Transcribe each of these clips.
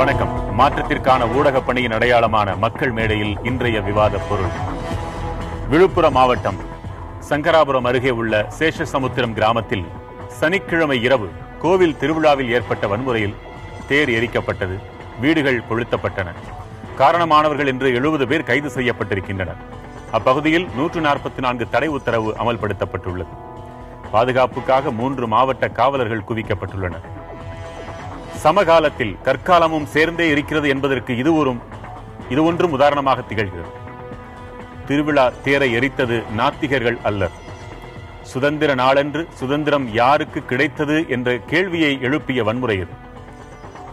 வணக்கம். மாற்றத்திற்கான ஊடக பணியின் அடையாளமான மக்கள் மேடையில் இன்றைய விவாத பொருள். விழுப்புரம் மாவட்டம் சங்கராபுரம் அருகே உள்ள சேஷசமுத்திரம் கிராமத்தில் சனிக்கிழமை இரவு கோவில் திருவிழாவில் ஏற்பட்ட வன்முறையில் தேர் எரிக்கப்பட்டது, வீடுகள் கொளுத்தப்பட்டன. காரணமானவர்கள் என்று 70 பேர் கைது செய்யப்பட்டிருக்கின்றனர். அப்பகுதியில் 144 தடை உத்தரவு அமல்படுத்தப்பட்டுள்ளது. பாதுகாப்புக்காக 3 மாவட்ட காவலர்கள் குவிக்கப்பட்டுள்ளனர். சமகாலத்தில் கற்காலமும் சேர்ந்தே இருக்கிறது என்பதற்கு இது ஒன்றும் உதாரணமாக திகழ்கிறது. திருவிழா தேரை எரித்தது நாத்திகர்கள் அல்லர். சுதந்திர நாளன்று சுதந்திரம் யாருக்கு கிடைத்தது என்ற கேள்வியை எழுப்பிய வன்முறை இது.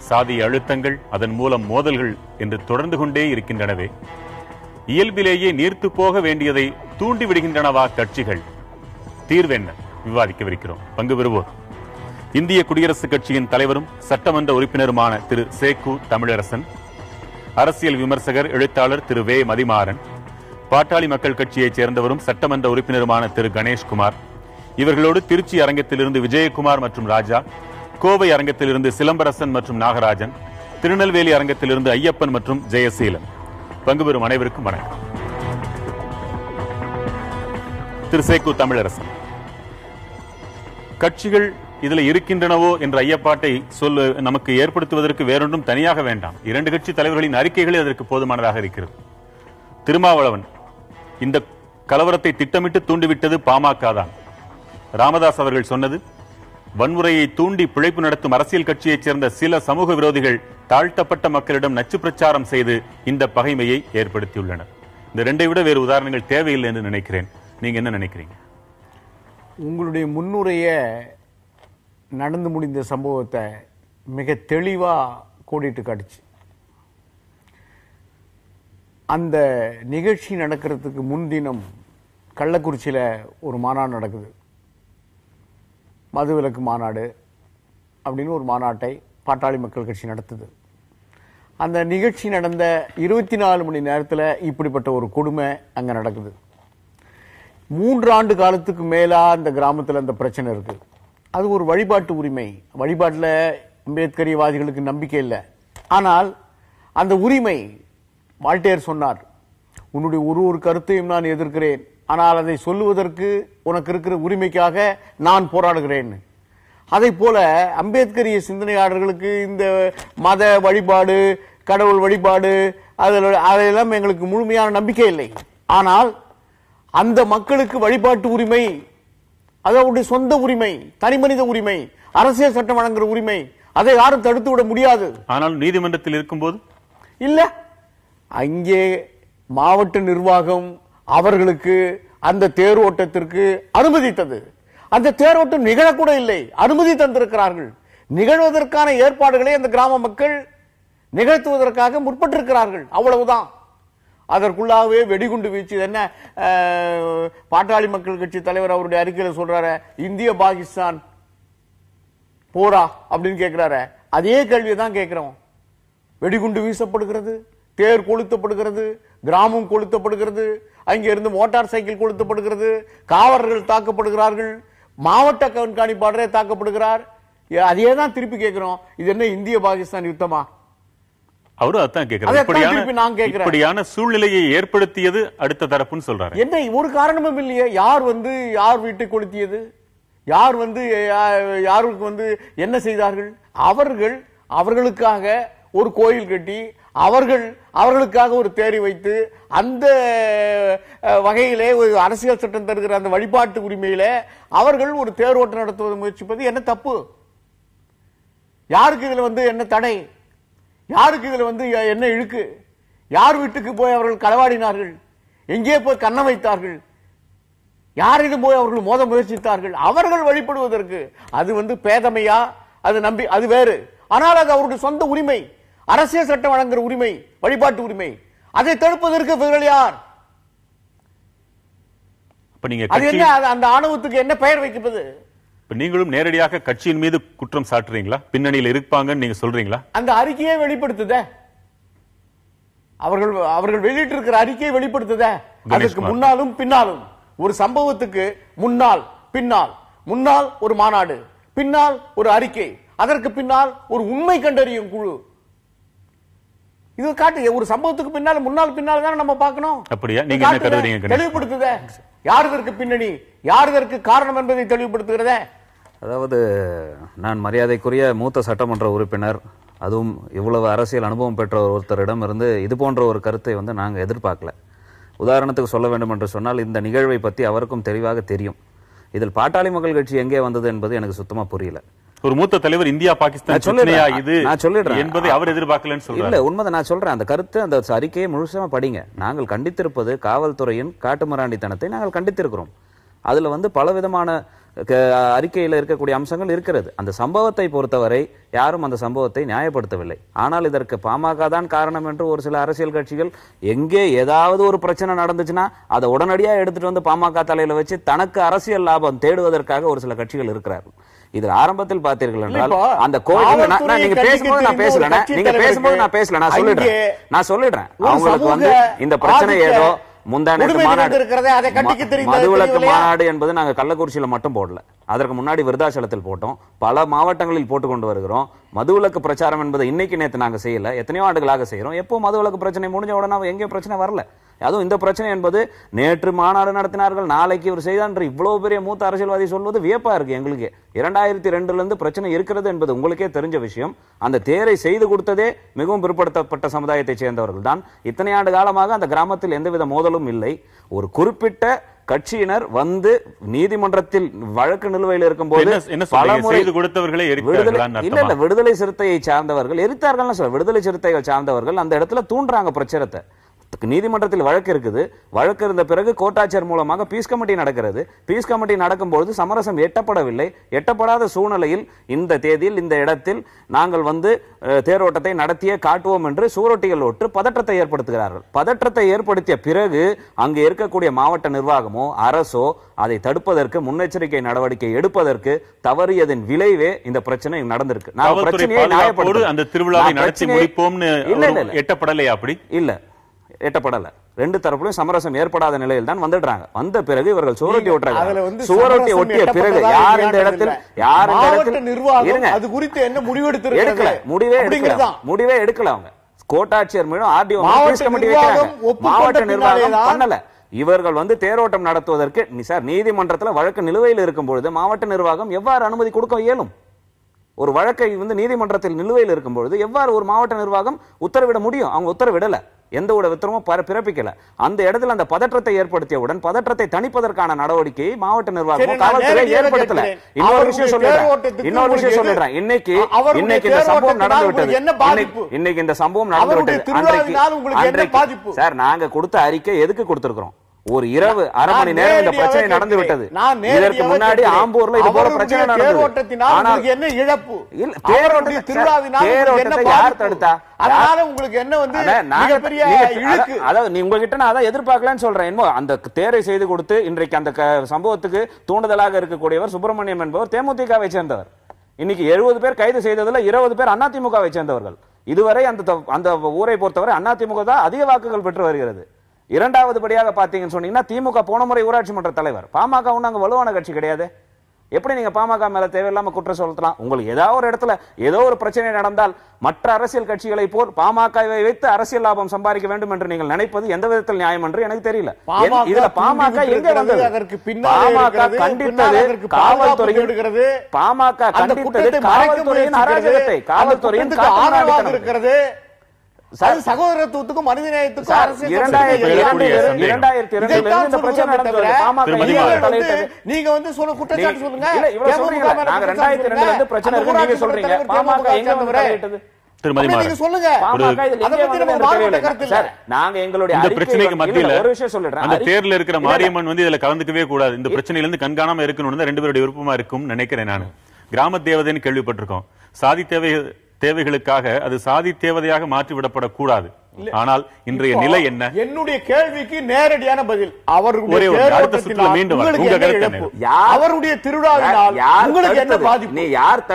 சாதிய அழுத்தங்கள், அதன் மூலம் மோதல்கள் என்று தொடர்ந்து கொண்டே இருக்கின்றனவே. இயல்பிலேயே நீர்த்து போக வேண்டியதை தூண்டிவிடுகின்றனவா கட்சிகள்? தீர்வென்ன விவாதிக்கவிருக்கிறோம். பங்கு பெறுவோர் இந்திய குடியரசுக் கட்சியின் தலைவரும் சட்டமன்ற உறுப்பினருமான திரு சேக்கு தமிழரசன், அரசியல் விமர்சகர் எழுத்தாளர் திரு வே மதிமாறன், பாட்டாளி மக்கள் கட்சியைச் சேர்ந்தவரும் சட்டமன்ற உறுப்பினருமான திரு கணேஷ்குமார், இவர்களோடு திருச்சி அரங்கத்திலிருந்து விஜயகுமார் மற்றும் ராஜா, கோவை அரங்கத்திலிருந்து சிலம்பரசன் மற்றும் நாகராஜன், திருநெல்வேலி அரங்கத்திலிருந்து ஐயப்பன் மற்றும் ஜெயசீலன். பங்கு பெறும் அனைவருக்கும் வணக்கம். திரு சேக்கு தமிழரசன், கட்சிகள் இதுல இருக்கின்றனவோ என்ற ஐயப்பாட்டை நமக்கு ஏற்படுத்துவதற்கு வேறொன்றும் தனியாக வேண்டாம். 2 கட்சி தலைவர்களின் அறிக்கைகளே அதற்கு போதுமானதாக இருக்கிறது. திருமாவளவன் இந்த கலவரத்தை திட்டமிட்டு தூண்டிவிட்டது பாமக தான். ராமதாஸ் அவர்கள் சொன்னது, வன்முறையை தூண்டி பிழைப்பு நடத்தும் அரசியல் கட்சியைச் சேர்ந்த சில சமூக விரோதிகள் தாழ்த்தப்பட்ட மக்களிடம் நச்சு பிரச்சாரம் செய்து இந்த பகைமையை ஏற்படுத்தியுள்ளனர். இந்த 2ஐ விட வேறு உதாரணங்கள் தேவையில்லை என்று நினைக்கிறேன். நீங்க என்ன நினைக்கிறீங்க? உங்களுடைய முன்னுரைய நடந்து முடிந்த சம்பவத்தை மிக தெளிவா கோடிட்டு காட்டுச்சு. அந்த நிகழ்ச்சி நடக்கிறதுக்கு முன்தினம் கள்ளக்குறிச்சியில ஒரு மாநாடு நடக்குது. மதுவிலக்கு மாநாடு அப்படின்னு ஒரு மாநாட்டை பாட்டாளி மக்கள் கட்சி நடத்துது. அந்த நிகழ்ச்சி நடந்த 24 மணி நேரத்தில் இப்படிப்பட்ட ஒரு கொடுமை அங்க நடக்குது. 3 ஆண்டு காலத்துக்கு மேலா அந்த கிராமத்தில் அந்த பிரச்சனை இருக்கு. அது ஒரு வழிபாட்டு உரிமை. வழிபாட்டில் அம்பேத்கரியவாதிகளுக்கு நம்பிக்கை இல்லை. ஆனால் அந்த உரிமை, வால்டேர் சொன்னார், உன்னுடைய ஒரு கருத்தையும் நான் எதிர்க்கிறேன், ஆனால் அதை சொல்லுவதற்கு உனக்கு இருக்கிற உரிமைக்காக நான் போராடுகிறேன். அதை போல அம்பேத்கரிய சிந்தனையாளர்களுக்கு இந்த மத வழிபாடு, கடவுள் வழிபாடு, அதெல்லாம் எங்களுக்கு முழுமையான நம்பிக்கை இல்லை. ஆனால் அந்த மக்களுக்கு வழிபாட்டு உரிமை, அதனுடைய சொந்த உரிமை, தனிமனித உரிமை, அரசியல் சட்டம் வழங்குற உரிமை, அதை யாரும் தடுத்து விட முடியாது. ஆனால் நீதிமன்றத்தில் இருக்கும்போது இல்ல, அங்கே மாவட்ட நிர்வாகம் அவர்களுக்கு அந்த தேரோட்டத்திற்கு அனுமதித்தது. அந்த தேரோட்டம் நிகழக்கூட இல்லை, அனுமதி தந்திருக்கிறார்கள். நிகழ்வதற்கான ஏற்பாடுகளை அந்த கிராம மக்கள் நிகழ்த்துவதற்காக முற்பட்டிருக்கிறார்கள். அவ்வளவுதான். அதற்குள்ளாகவே வெடிகுண்டு வீச்சு. என்ன பாட்டாளி மக்கள் கட்சி தலைவர் அவருடைய அறிக்கையில் சொல்றாரு, இந்திய பாகிஸ்தான் போரா அப்படின்னு கேட்கிறாரு. அதே கேள்வியை தான் கேட்கிறோம். வெடிகுண்டு வீசப்படுகிறது, தேர் கொளுத்தப்படுகிறது, கிராமம் கொளுத்தப்படுகிறது, அங்கிருந்து மோட்டார் சைக்கிள் கொளுத்தப்படுகிறது, காவலர்கள் தாக்கப்படுகிறார்கள், மாவட்ட கண்காணிப்பாளரே தாக்கப்படுகிறார். அதே தான் திருப்பி கேட்கிறோம், இது என்ன இந்திய பாகிஸ்தான் யுத்தமா? அவரும் அதான் கேட்கிறார். இப்படியான சூழ்நிலையை ஏற்படுத்தியது அடுத்த தரப்புன்னு சொல்றாரு. என்ன ஒரு காரணமும் இல்லையே. யார் வீட்டை கொளுத்தியது? யாருக்கு என்ன செய்தார்கள்? அவர்களுக்காக ஒரு கோயில் கட்டி, அவர்களுக்காக ஒரு தேரை வைத்து, அந்த வகையிலே ஒரு அரசியல் சட்டம் தருகிற அந்த வழிபாட்டு உரிமையில அவர்கள் ஒரு தேரோட்டம் நடத்துவதை முயற்சிப்பது என்ன தப்பு? யாருக்கு இதுல என்ன தடை? யாருக்கு இதுல என்ன இழுக்கு? யார் வீட்டுக்கு போய் அவர்கள் களவாடினார்கள்? எங்கே போய் கண்ணம் வைத்தார்கள்? யாரிடம் போய் அவர்கள் மோத முயற்சித்தார்கள்? அவர்கள் வழிபடுவதற்கு அது பேதமையா? அது வேறு. ஆனால் அது அவருடைய சொந்த உரிமை, அரசியல் சட்டம் வழங்குகிற உரிமை, வழிபாட்டு உரிமை. அதை தடுப்பதற்கு இவர்கள் யார்? அந்த ஆணவத்துக்கு என்ன பெயர் வைக்கப்பது? நீங்களும் நேரடியாக கட்சியின் மீது குற்றம் சாட்டுறீங்களா? பின்னணியில் இருப்பாங்கன்னு நீங்க சொல்றீங்களா? அந்த அறிக்கையை வெளிப்படுத்துத, அவர்கள் வெளியிட்டிருக்கிற அறிக்கையை வெளிப்படுத்துத. அதுக்கு முன்னாலும் பின்னாலும், ஒரு சம்பவத்துக்கு முன்னால் பின்னால், முன்னால் ஒரு மாநாடு, பின்னால் ஒரு அறிக்கை, அதற்கு பின்னால் ஒரு உண்மை கண்டறியும் குழு. இது காட்டு ஒரு சம்பவத்துக்கு பின்னால முன்னாள் பின்னால் தானே நம்ம பார்க்கணும். அப்படியா? நீங்க என்ன கருதுறீங்க? தெளிவுபடுத்துதே யார் இதற்கு பின்னணி, யார் இதற்கு காரணம் என்பதை தெளிவுபடுத்துகிறதே. அதாவது நான் மரியாதைக்குரிய மூத்த சட்டமன்ற உறுப்பினர், அதுவும் இவ்வளவு அரசியல் அனுபவம் பெற்ற ஒருத்தரிடம் இருந்து இது போன்ற ஒரு கருத்தை வந்து நாங்கள் எதிர்பார்க்கல. உதாரணத்துக்கு சொல்ல வேண்டும் என்று சொன்னால், இந்த நிகழ்வை பற்றி அவருக்கும் தெளிவாக தெரியும். இதில் பாட்டாளி மக்கள் கட்சி எங்கே வந்தது என்பது எனக்கு சுத்தமா புரியல. ஒரு மூத்த தலைவர் இந்தியா பாகிஸ்தான் சொல்லிடுறேன் என்பதை அவர் எதிர்பார்க்கலன்னு சொல்றாரு. இல்ல, உண்மை நான் சொல்றேன். அந்த கருத்து, அந்த அறிக்கையை முழுசமா படிங்க. நாங்கள் கண்டித்திருப்பது காவல்துறையின் காட்டுமிராண்டித்தனத்தை நாங்கள் கண்டித்திருக்கிறோம். அதுல வந்து பலவிதமான அறிக்கையில் இருக்கக்கூடிய அம்சங்கள் இருக்கிறது. அந்த சம்பவத்தை பொறுத்தவரை யாரும் அந்த சம்பவத்தை நியாயப்படுத்தவில்லை. ஆனால் இதற்கு பாமக தான் காரணம் என்று ஒரு சில அரசியல் கட்சிகள், எங்கே ஏதாவது ஒரு பிரச்சனை நடந்துச்சுன்னா அதை உடனடியா எடுத்துட்டு வந்து பாமக தலையில வச்சு தனக்கு அரசியல் லாபம் தேடுவதற்காக ஒரு சில கட்சிகள் இருக்கிறார்கள். இதில் ஆரம்பத்தில் பார்த்தீர்கள் என்றால் அந்த கோயில், நீங்க பேசும்போது நான் பேசல, நீங்க பேசும்போது நான் பேசல, நான் சொல்லிடுறேன். அவங்களுக்கு வந்து இந்த பிரச்சனை ஏதோ மதுவிலக்கு மாநாடு என்பது நாங்க கள்ளக்குறிச்சியில மட்டும் போடல, அதற்கு முன்னாடி விருதாச்சலத்தில் போட்டோம், பல மாவட்டங்களில் போட்டு கொண்டு வருகிறோம். மதுவிலக்கு பிரச்சாரம் என்பதை இன்னைக்கு நேற்று நாங்க செய்யல, எத்தனையோ ஆண்டுகளாக செய்யறோம். எப்போ மதுவிலக்கு பிரச்சனை முடிஞ்ச உடனே எங்கேயும் பிரச்சனை வரல. அதுவும் இந்த பிரச்சனை என்பது நேற்று மாநாடு நடத்தினார்கள், நாளைக்கு இவர் செய்தார் இவ்வளவு பெரிய மூத்த அரசியல்வாதி சொல்வது வியப்பா இருக்கு எங்களுக்கு. 2002 இருந்து பிரச்சனை இருக்கிறது என்பது உங்களுக்கே தெரிஞ்ச விஷயம். அந்த தேரை செய்து கொடுத்ததே மிகவும் பிற்படுத்தப்பட்ட சமுதாயத்தை சேர்ந்தவர்கள் தான். இத்தனை ஆண்டு காலமாக அந்த கிராமத்தில் எந்தவித மோதலும் இல்லை. ஒரு குறிப்பிட்ட கட்சியினர் வந்து நீதிமன்றத்தில் வழக்கு நிலுவையில் இருக்கும் போது விடுதலை சிறுத்தையை சார்ந்தவர்கள் எரித்தார்கள். விடுதலை சிறுத்தைகள் சார்ந்தவர்கள் அந்த இடத்துல தூண்டுறாங்க பிரச்சாரத்தை. நீதிமன்றத்தில் வழக்கு இருக்குது. வழக்கு இருந்த பிறகு கோட்டாட்சியர் மூலமாக பீஸ் கமிட்டி நடக்கிறது. பீஸ் கமிட்டி நடக்கும்போது சமரசம் எட்டப்படவில்லை. எட்டப்படாத சூழ்நிலையில் இந்த தேதியில் இந்த இடத்தில் நாங்கள் வந்து தேரோட்டத்தை நடத்தியே காட்டுவோம் என்று சுவரொட்டிகள் ஒட்டு பதற்றத்தை ஏற்படுத்துகிறார்கள். பதற்றத்தை ஏற்படுத்திய பிறகு அங்கு இருக்கக்கூடிய மாவட்ட நிர்வாகமோ அரசோ அதை தடுப்பதற்கு முன்னெச்சரிக்கை நடவடிக்கை எடுப்பதற்கு தவறியதன் விளைவே இந்த பிரச்சனை நடந்திருக்கு. நான் பிரச்சனையை நியாயப்படுத்த அந்த திருவிழாவை நடத்தி முடிப்போம்னு எட்டப்படலையா? அப்படி இல்ல, எட்டப்படல. ரெண்டு தரப்புலையும் சமரசம் ஏற்படாத நிலையில் தான் வந்துடுறாங்க. வந்த பிறகு இவர்கள் சுவரொட்டி ஒட்டுறாங்க. சுவரொட்டி ஒட்டிய பிறகு யார் இந்த இடத்தில் அது குறித்து என்ன முடிவெடுத்து எடுக்கல, முடிவே எடுக்கல. அவங்க கோட்டாட்சியர் மீதும் ஆர்டிஓ மாவட்ட நிர்வாகம் பண்ணல. இவர்கள் வந்து தேரோட்டம் நடத்துவதற்கு சார் நீதிமன்றத்தில் வழக்கு நிலுவையில் இருக்கும் பொழுது மாவட்ட நிர்வாகம் எவ்வாறு அனுமதி கொடுக்க இயலும்? ஒரு வழக்கை வந்து நீதிமன்றத்தில் நிலுவையில் இருக்கும் பொழுது எவ்வாறு ஒரு மாவட்ட நிர்வாகம் உத்தரவிட முடியும்? அவங்க உத்தரவிடல, எந்த ஒரு உத்தரவும் பிறப்பிக்கல. அந்த இடத்துல அந்த பதற்றத்தை ஏற்படுத்தியவுடன் பதற்றத்தை தணிப்பதற்கான நடவடிக்கையை மாவட்ட நிர்வாகம் காவல்துறை ஏற்படுத்தல. இன்னொரு விஷயம் சொல்லிடுறேன். இன்னைக்கு இந்த சம்பவம் நடந்து விட்டது. இன்னைக்கு இந்த சம்பவம் நடந்து விட்டது. சார் நாங்க கொடுத்த அறிக்கை எதுக்கு கொடுத்திருக்கிறோம்? ஒரு இரவு அரை மணி நேரம் இந்த பிரச்சனை நடந்து விட்டது. இதற்கு முன்னாடி ஆம்பூர்ல இது போல பிரச்சனை நடந்தது. ஆனால் என்ன இழப்பு? தேரோட்டத்தை யார் தடுத்தா? அதனால உங்களுக்கு என்ன வந்து மிகப்பெரிய இழுக்கு? அதாவது நீ உங்ககிட்ட நான் அதான் எதிர்பார்க்கலன்னு சொல்றேன். அந்த தேரை செய்து கொடுத்து இன்றைக்கு அந்த சம்பவத்துக்கு தூண்டுதலாக இருக்கக்கூடியவர் சுப்பிரமணியம் என்பவர் தேமுதிகவை சேர்ந்தவர். இன்னைக்கு 70 பேர் கைது செய்ததுல 20 பேர் அதிமுகவை சேர்ந்தவர்கள். இதுவரை அந்த ஊரை பொறுத்தவரை அதிமுக தான் அதிக வாக்குகள் பெற்று வருகிறது. இரண்டாவது படியாக பாத்தீங்கன்னு சொன்னீங்கன்னா திமுக போன முறை ஊராட்சி மன்ற தலைவர். பாமக அங்க வலுவான கட்சி கிடையாது. எப்படி நீங்க பாமக மேல தேவையில்லாம குற்றம் சொல்லலாம்? உங்களுக்கு ஏதாவது ஒரு இடத்துல ஏதோ ஒரு பிரச்சனை நடந்தால் மற்ற அரசியல் கட்சிகளை போல் பாமகவை வைத்து அரசியல் லாபம் சம்பாதிக்க வேண்டும் என்று நீங்கள் நினைப்பது எந்த விதத்தில் நியாயம் என்று எனக்கு தெரியல. இதுல பாமக எங்க வந்தது? பாமக கண்டித்தது காவல்துறையின் பாமக கண்டித்தது காவல்துறையின் அராஜகத்தை, காவல்துறையின் இருக்கிறது. சகோதரத்துவத்துக்கும் மனித நேயத்துக்கும் நீங்க வந்து சொல்ல குற்றச்சாட்டு சொல்லுங்க. தேர்தல் இருக்கிற மாரியம்மன் வந்து இதுல கலந்துக்கவே கூடாது, இந்த பிரச்சனையில இருந்து கண்காணாம இருக்கணும்னு 2 பேருடைய விருப்பமா இருக்கும் நினைக்கிறேன். நான் கிராம தேவதைன்னு கேள்விப்பட்டிருக்கோம். சாதி தேவைகளுக்காக அது சாதி தேவதையாக மாற்றி விடப்படக்கூடாது. ஆனால் இன்றைய நிலை என்ன? என்னுடைய கேள்விக்கு நேரடியான பதில். அவருடைய திருவிழாவினால் உங்களுக்கு என்ன பாதிப்பு?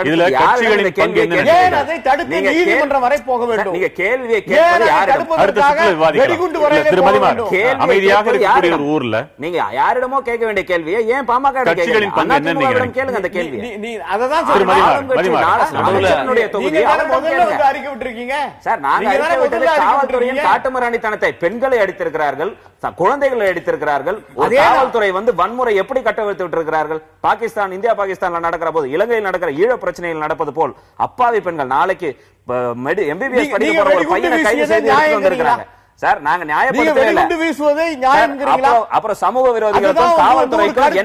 இதுல கட்சிகளின் பங்கு என்ன? அதை தடுத்து நீதிமன்றம் வரை போக வேண்டும். நீங்க கேள்வியை கேட்பது யாரிடம்? வெடிகுண்டு வரையில அமைதியாக இருக்கக்கூடிய ஒரு ஊர்ல நீங்க யாரிடமோ கேட்க வேண்டிய கேள்வியை ஏன் பாமக கட்சிகளின் பங்கு என்ன கேளுங்க. அந்த கேள்வி அததான் அறிக்கை விட்டுருக்கீங்க சார். நாங்க அறிக்கை விட்டது காவல்துறையின் காட்டுமிராண்டித்தனத்தை. பெண்களை அடித்திருக்கிறார்கள், குழந்தைகளை அடித்திருக்கிறார்கள். காவல்துறை வன்முறை எப்படி கட்டவிழ்த்து விட்டிருக்கிறார்கள்? பாகிஸ்தான், இந்தியா பாகிஸ்தான்ல நடக்கிற போது, இலங்கையில் நடக்கிற ஈழ பிரச்சனையில் நடப்பது போல் அப்பாவி பெண்கள் நாளைக்கு MBBS படிக்க போற ஒரு பையனை கைது செய்து வந்திருக்கிறாங்க சார். நாங்க நியாயப்படுத்தவில்லை. அப்புறம் சமூக விரோதிகளுக்கும் காவல்துறைக்கும்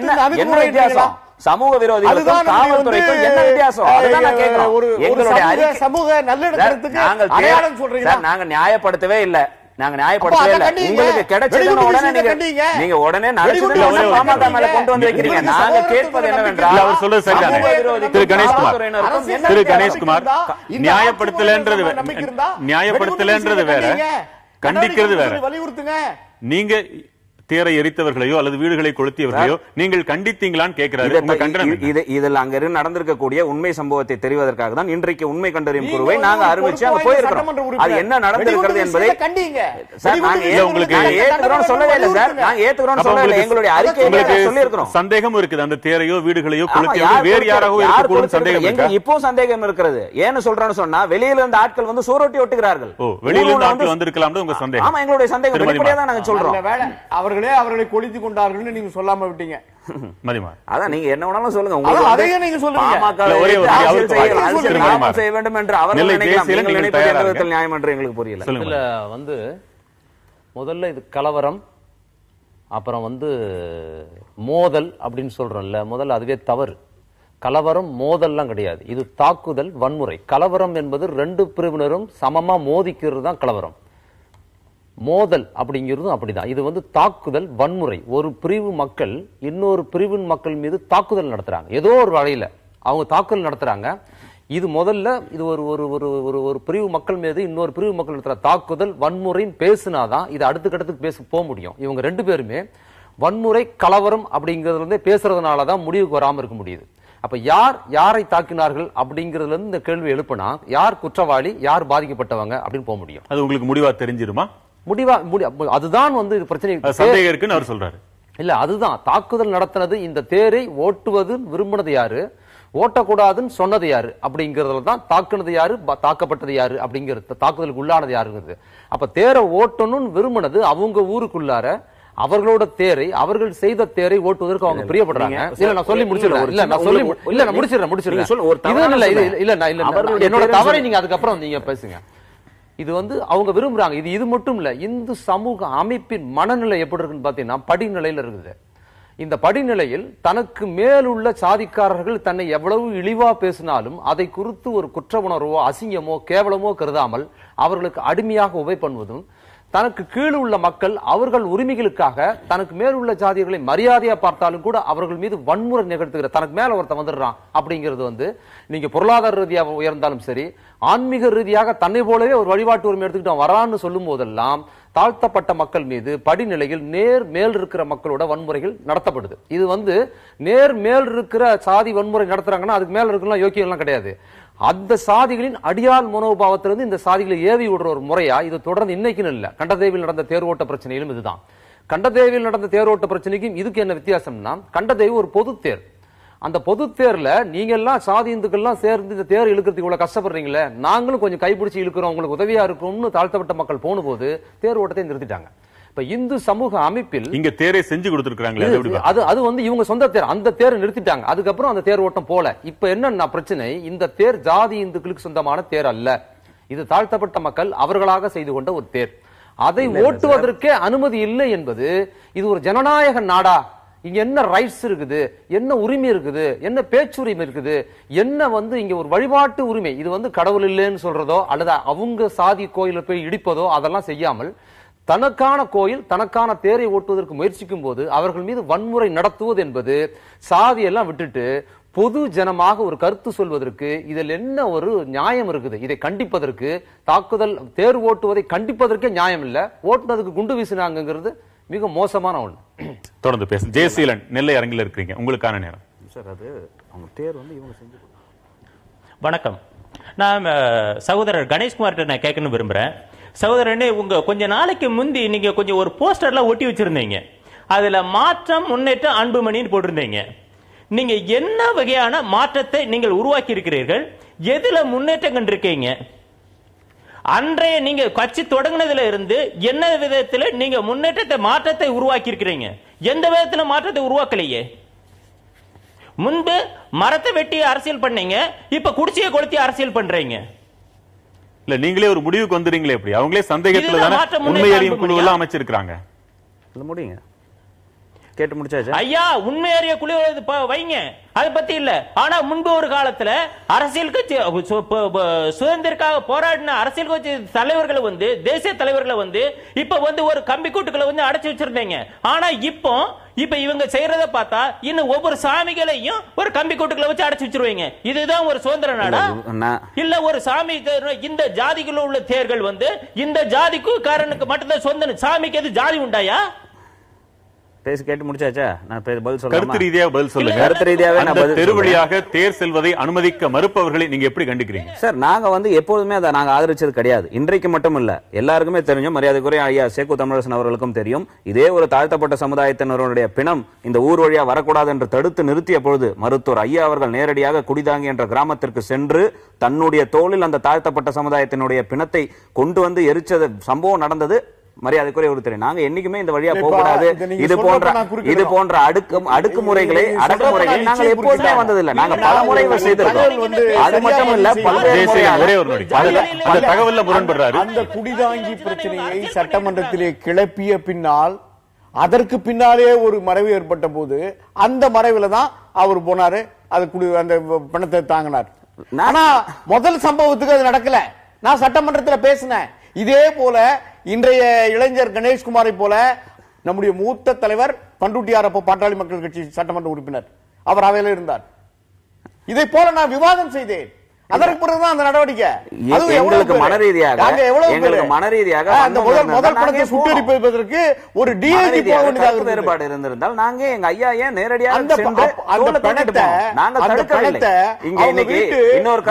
என்ன வித்தியாசம்? சமூக விரோதிகளுக்கும் காவல்துறைக்கும் என்ன வித்தியாசம்? அதுதான் நான் கேக்குறோம். எங்களுடைய சமூக நல்லிணக்கத்துக்கு நாங்க நியாயப்படுத்தவே இல்லை. நாங்க நியாயப்படுத்தவே இல்லை. உங்களுக்கு கிடைச்சதுன்னு உடனே நீங்க உடனே பாமக மேல கொண்டு வந்து வைக்கிறீங்க. நாங்க கேட்பது என்னவென்றால், அவர் சொல்றது சரிதானே திரு கணேஷ்குமார், நியாயப்படுத்தலன்றது வேற, கண்டிக்கிறது வேற. வலியுறுத்துங்க. நீங்க தேரை எரித்தவர்களையோ அல்லது வீடுகளை கொளுத்தியவர்களையோ நீங்கள் கண்டித்தீங்களான்னு கேட்கிறாரு. இதில் அங்க நடந்திருக்கக்கூடிய உண்மை சம்பவத்தை தெரிவதற்காக தான் இன்றைக்கு உண்மை கண்டறியும் குழுவை நாங்க அறிவிச்சு அங்க போயிருக்கிறோம். அது என்ன நடந்திருக்கிறது என்பதை சொல்லவே இல்லை சார். நாங்க ஏத்துக்கிறோம் சொல்லல. எங்களுடைய அறிக்கையை சொல்லியிருக்கிறோம். சந்தேகம் இருக்குது அந்த தேரையோ வீடுகளையோ கொளுத்தியவர்கள் வேறு யாராவது இருக்கக்கூடும் சந்தேகம். எங்க இப்போ சந்தேகம் இருக்கிறது. ஏன்னு சொல்றேன்னு சொன்னா, வெளியில இருந்த ஆட்கள் சூரட்டி ஒட்டுகிறார்கள். வெளியில இருந்து ஆட்கள் வந்திருக்கலாம் உங்க சந்தேகம். ஆமா, எங்களுடைய சந்தேகம் வெளிப்படையா தான் நாங்க சொல்றோம். அவர்களை கொளுத்திக் கொண்டார்கள் நீங்க சொல்லாம விட்டீங்க. அதான் நீங்க என்ன வேணாலும் சொல்லுங்க. நீங்க சொல்லுங்க செய்ய வேண்டும் என்று அவர்கள் நினைப்பது நியாயம் என்று எங்களுக்கு புரியல. இதுல முதல்ல இது கலவரம், அப்புறம் மோதல் அப்படின்னு சொல்றோம்ல, முதல்ல அதுவே தவறு. கலவரம் மோதல்லாம் கிடையாது. இது தாக்குதல், வன்முறை. கலவரம் என்பது ரெண்டு பிரிவினரும் சமமா மோதிக்கிறது தான் கலவரம். மோதல் அப்படிங்கிறதும் அப்படிதான். இது தாக்குதல், வன்முறை. ஒரு பிரிவு மக்கள் இன்னொரு பிரிவின் மக்கள் மீது தாக்குதல் நடத்துறாங்க. ஏதோ ஒரு வகையில அவங்க தாக்குதல் நடத்துறாங்க. இது முதல்ல இது ஒரு ஒரு ஒரு ஒரு பிரிவு மக்கள் மீது இன்னொரு பிரிவு மக்கள் நடத்துற தாக்குதல், வன்முறைன்னு பேசினாதான் இது அடுத்த கட்டத்துக்கு பேச போக முடியும். இவங்க ரெண்டு பேருமே வன்முறை, கலவரம் அப்படிங்கறதுல பேசுறதுனாலதான் முடிவுக்கு வராம இருக்க முடியுது. அப்ப யாரை தாக்கினார்கள் அப்படிங்கறதுல இருந்து இந்த கேள்வி எழுப்பினா, யார் குற்றவாளி, யார் பாதிக்கப்பட்டவங்க அப்படின்னு போக முடியும். அது உங்களுக்கு முடிவா தெரிஞ்சிருமா? அதுதான் பிரச்சனை. சந்தேகம் இருக்குன்னு அவர் சொல்றாரு. இல்ல, அதுதான் தாக்குதல் நடத்தினது. இந்த தேரை ஓட்டுவது விரும்பினது யாரு, ஓட்டக்கூடாதுன்னு சொன்னது யாரு அப்படிங்கறதுல தான் தாக்குனது யாரு, தாக்கப்பட்டது யாரு அப்படிங்கிறது, தாக்குதலுக்கு உள்ளானது யாருங்கிறது. அப்ப தேரை ஓட்டணும்னு விரும்பினது அவங்க ஊருக்குள்ளார அவர்களோட தேரை, அவர்கள் செய்த தேரை ஓட்டுவதற்கு அவங்க பிரியப்படுறாங்க. இல்ல நான் சொல்லி முடிச்சிடுறேன். என்னோட தவறை நீங்க அதுக்கப்புறம் நீங்க பேசுங்க. இது அவங்க விரும்புறாங்க. இது மட்டும் இல்ல, இந்து சமூக அமைப்பின் மனநிலை எப்படி இருக்குன்னு பாத்தீங்கன்னா படிநிலையில இருக்குது. இந்த படிநிலையில் தனக்கு மேலுள்ள சாதிக்காரர்கள் தன்னை எவ்வளவு இழிவா பேசினாலும் அதை குறித்து ஒரு குற்ற உணர்வோ அசிங்கமோ கேவலமோ கருதாமல் அவர்களுக்கு அடிமையாக உபை பண்ணுவதும், தனக்கு கீழ் உள்ள மக்கள் அவர்கள் உரிமைகளுக்காக தனக்கு மேலுள்ள ஜாதிகளை மரியாதையா பார்த்தாலும் கூட அவர்கள் மீது வன்முறை நிகழ்த்துகிற, தனக்கு மேல ஒருத்தன் வந்துடுறான் அப்படிங்கிறது நீங்க பொருளாதார ரீதியாக உயர்ந்தாலும் சரி, ஆன்மீக ரீதியாக தன்னை போலவே ஒரு வழிபாட்டு உரிமை எடுத்துக்கிட்டு வரான்னு சொல்லும் போதெல்லாம் தாழ்த்தப்பட்ட மக்கள் மீது படிநிலையில் நேர் மேல் இருக்கிற மக்களோட வன்முறைகள் நடத்தப்படுது. இது நேர் மேல் இருக்கிற சாதி வன்முறை நடத்துறாங்கன்னா அதுக்கு மேல இருக்கலாம் யோக்கியம் கிடையாது. அந்த சாதிகளின் அடியால் மனோபாவத்திலிருந்து இந்த சாதிகளை ஏவி விடுற ஒரு முறையா இது தொடர்ந்து இன்னைக்குன்னு இல்ல. கண்டதேவியில் நடந்த தேரோட்ட பிரச்சனையிலும் இதுதான். கண்டதேவியில் நடந்த தேரோட்ட பிரச்சனைக்கும் இதுக்கு என்ன வித்தியாசம்னா, கண்டதேவி ஒரு பொது தேர். அந்த பொது தேர்ல நீங்க எல்லாம் சாதி இந்துக்கள்லாம் சேர்ந்து இந்த தேர் இழுக்கிறதுக்கு இவ்வளவு கஷ்டப்படுறீங்களே, நாங்களும் கொஞ்சம் கைப்பிடிச்சு இழுக்கிறோம், உங்களுக்கு உதவியா இருக்கும்னு தாழ்த்தப்பட்ட மக்கள் போன போது தேர் ஓட்டத்தை நிறுத்திட்டாங்க. இப்ப இந்து சமூக அமைப்பில் இங்க தேரை செஞ்சு கொடுத்திருக்காங்களே, அது இவங்க சொந்த தேர், அந்த தேரை நிறுத்திட்டாங்க. அதுக்கப்புறம் அந்த தேர் ஓட்டம் போல. இப்ப என்னன்னா பிரச்சனை, இந்த தேர் ஜாதி இந்துக்களுக்கு சொந்தமான தேர் அல்ல. இது தாழ்த்தப்பட்ட மக்கள் அவர்களாக செய்து கொண்ட ஒரு தேர். அதை ஓட்டுவதற்கே அனுமதி இல்லை என்பது இது ஒரு ஜனநாயக நாடா? இங்க என்ன ரைட்ஸ் இருக்குது, என்ன உரிமை இருக்குது, என்ன பேச்சுரிமை இருக்குது, என்ன இங்க ஒரு வழிபாட்டு உரிமை. இது கடவுள் இல்லைன்னு சொல்றதோ அல்லது அவங்க சாதி கோயில போய் இடிப்பதோ அதெல்லாம் செய்யாமல் தனக்கான கோயில் தனக்கான தேரை ஓட்டுவதற்கு முயற்சிக்கும் போது அவர்கள் மீது வன்முறை நடத்துவது என்பது சாதியெல்லாம் விட்டுட்டு பொது ஜனமாக ஒரு கருத்து சொல்வதற்கு இதில் என்ன ஒரு நியாயம் இருக்குது? இதை கண்டிப்பதற்கு, தாக்குதல் தேர் ஓட்டுவதை கண்டிப்பதற்கே நியாயம் இல்ல, ஓட்டுனதுக்கு குண்டு வீசினாங்கிறது மிக மோசமான ஒண்ணு. தொடர்ந்து பேசுங்க. ஜெயசீலன், நெல்லை அரங்கில் இருக்கிறீங்க, உங்களுக்கான நேரம். சார், அது அவங்க தேர் வந்து இவங்க செஞ்சு. வணக்கம். நான் சகோதரர் கணேஷ்குமார்ட்ட நான் கேட்கணும்னு விரும்புறேன். சகோதரனே, உங்க கொஞ்ச நாளைக்கு முந்தி நீங்க கொஞ்சம் ஒரு போஸ்டர்லாம் ஒட்டி வச்சிருந்தீங்க. அதுல மாற்றம், முன்னேற்றம், அன்புமணின்னு போட்டிருந்தீங்க. நீங்க என்ன வகையான மாற்றத்தை நீங்கள் உருவாக்கி இருக்கிறீர்கள்? எதுல முன்னேற்றம் கண்டிருக்கீங்க? அன்றைய நீங்க கட்சி தொடங்கினதுல இருந்து என்ன விதத்துல நீங்க முன்னேற்றத்தை, மாற்றத்தை உருவாக்கி இருக்கிறீங்க? எந்த விதத்துல மாற்றத்தை உருவாக்கலையே. முன்பு மரத்தை வெட்டி அரசியல் பண்ணீங்க, இப்ப குடிசையை கொளுத்தி அரசியல் பண்றீங்க. இல்ல, நீங்களே ஒரு முடிவுக்கு வந்துறீங்களே. எப்படி அவங்களே சந்தேகத்துல தான உண்மை அறியும் குழு எல்லாம் அமைச்சிருக்காங்க. முடியுங்க, கேட்டு முடிச்சாச்சு ஐயா. உண்மை அறிய குழு வைங்க, அதை பத்தி இல்ல. ஆனா முன்பு ஒரு காலத்துல அரசியல் கட்சி சுதந்திரக்காக போராடின அரசியல் கட்சி தலைவர்களை வந்து, தேசிய தலைவர்களை வந்து இப்ப வந்து ஒரு கம்பி கூட்டுக்களை வந்து அடைச்சு வச்சிருந்தீங்க. ஆனா இப்ப இவங்க செய்யறத பார்த்தா இன்னும் ஒவ்வொரு சாமிகளையும் ஒரு கம்பி கூட்டுக்களை வச்சு அடைச்சு வச்சிருவீங்க. இதுதான் ஒரு சுதந்திர நாடா? இல்ல ஒரு சாமி, இந்த ஜாதிக்குள்ள உள்ள தேர்கள் வந்து இந்த ஜாதிக்கு காரனுக்கு மட்டும்தான் சொந்த, சாமிக்கு எது ஜாதி உண்டாயா? பேசி கேட்டு முடிச்சாச்சா? நான் பதில் சொல்றேன். கருத்து ரீதியாக பதில் சொல்லுங்க. கருத்து ரீதியாவே நான் பதில் தெரு வழியாக தேர் செல்வதை அனுமதிக்க மறுப்பவர்களை நீங்க எப்படி கண்டிக்கிறீங்க? சார், நாங்க வந்து எப்போதுமே அதை நாங்க ஆதரிச்சது கிடையாது. இன்றைக்கு மட்டும் இல்ல, எல்லாருக்குமே தெரியும், மரியாதைக்குரிய ஐயா சேக்கு தமிழரசன் அவர்களுக்கும் தெரியும். இதே ஒரு தாழ்த்தப்பட்ட சமுதாயத்தினருடைய பிணம் இந்த ஊர் வழியா வரக்கூடாது என்று தடுத்து நிறுத்திய பொழுது மருத்துவர் ஐயா அவர்கள் நேரடியாக குடிதாங்கி என்ற கிராமத்திற்கு சென்று தன்னுடைய தோளில் அந்த தாழ்த்தப்பட்ட சமுதாயத்தினுடைய பிணத்தை கொண்டு வந்து எரிச்சது சம்பவம் நடந்தது. மரியாதைக்குரிய ஒரு தெரியும். நாங்க என்னைக்குமே இந்த வழியா போக கூடாது, இது போன்ற அடுக்குமுறைகளை அடக்குமுறைகளை நாங்கள் எப்போதுமே வந்ததில்லை. நாங்க பல முறை செய்திருக்கோம். அது மட்டும் இல்ல, தகவல்ல முரண்படுறாரு. அந்த குடிதாங்கி பிரச்சனையை சட்டமன்றத்திலே கிளப்பிய பின்னால், அதற்கு பின்னாலே ஒரு மறைவு ஏற்பட்ட போது அந்த மறைவுல தான் அவர் போனாரு, அந்த பணத்தை தாங்கினார். ஆனா முதல் சம்பவத்துக்கு அது நடக்கல. நான் சட்டமன்றத்தில் பேசினேன். இதே போல இன்றைய இளைஞர் கணேஷ்குமாரை போல நம்முடைய மூத்த தலைவர் பண்ருட்டியார், அப்போ பாட்டாளி மக்கள் கட்சி சட்டமன்ற உறுப்பினர், அவர் அவையில் இருந்தார். இதை போல நான் விவாதம் செய்தேன். அதற்கு பிறகுதான் அந்த நடவடிக்கை. எங்களுக்கு மனரீதியாக அந்த முதல் படத்தை சுட்டெரிப்பதற்கு ஒரு டிஐஜி போக வேண்டியதாக வேறுபாடு இருந்திருந்தால் நாங்க எங்க ஐயா ஏன் நேரடியாக இன்னொரு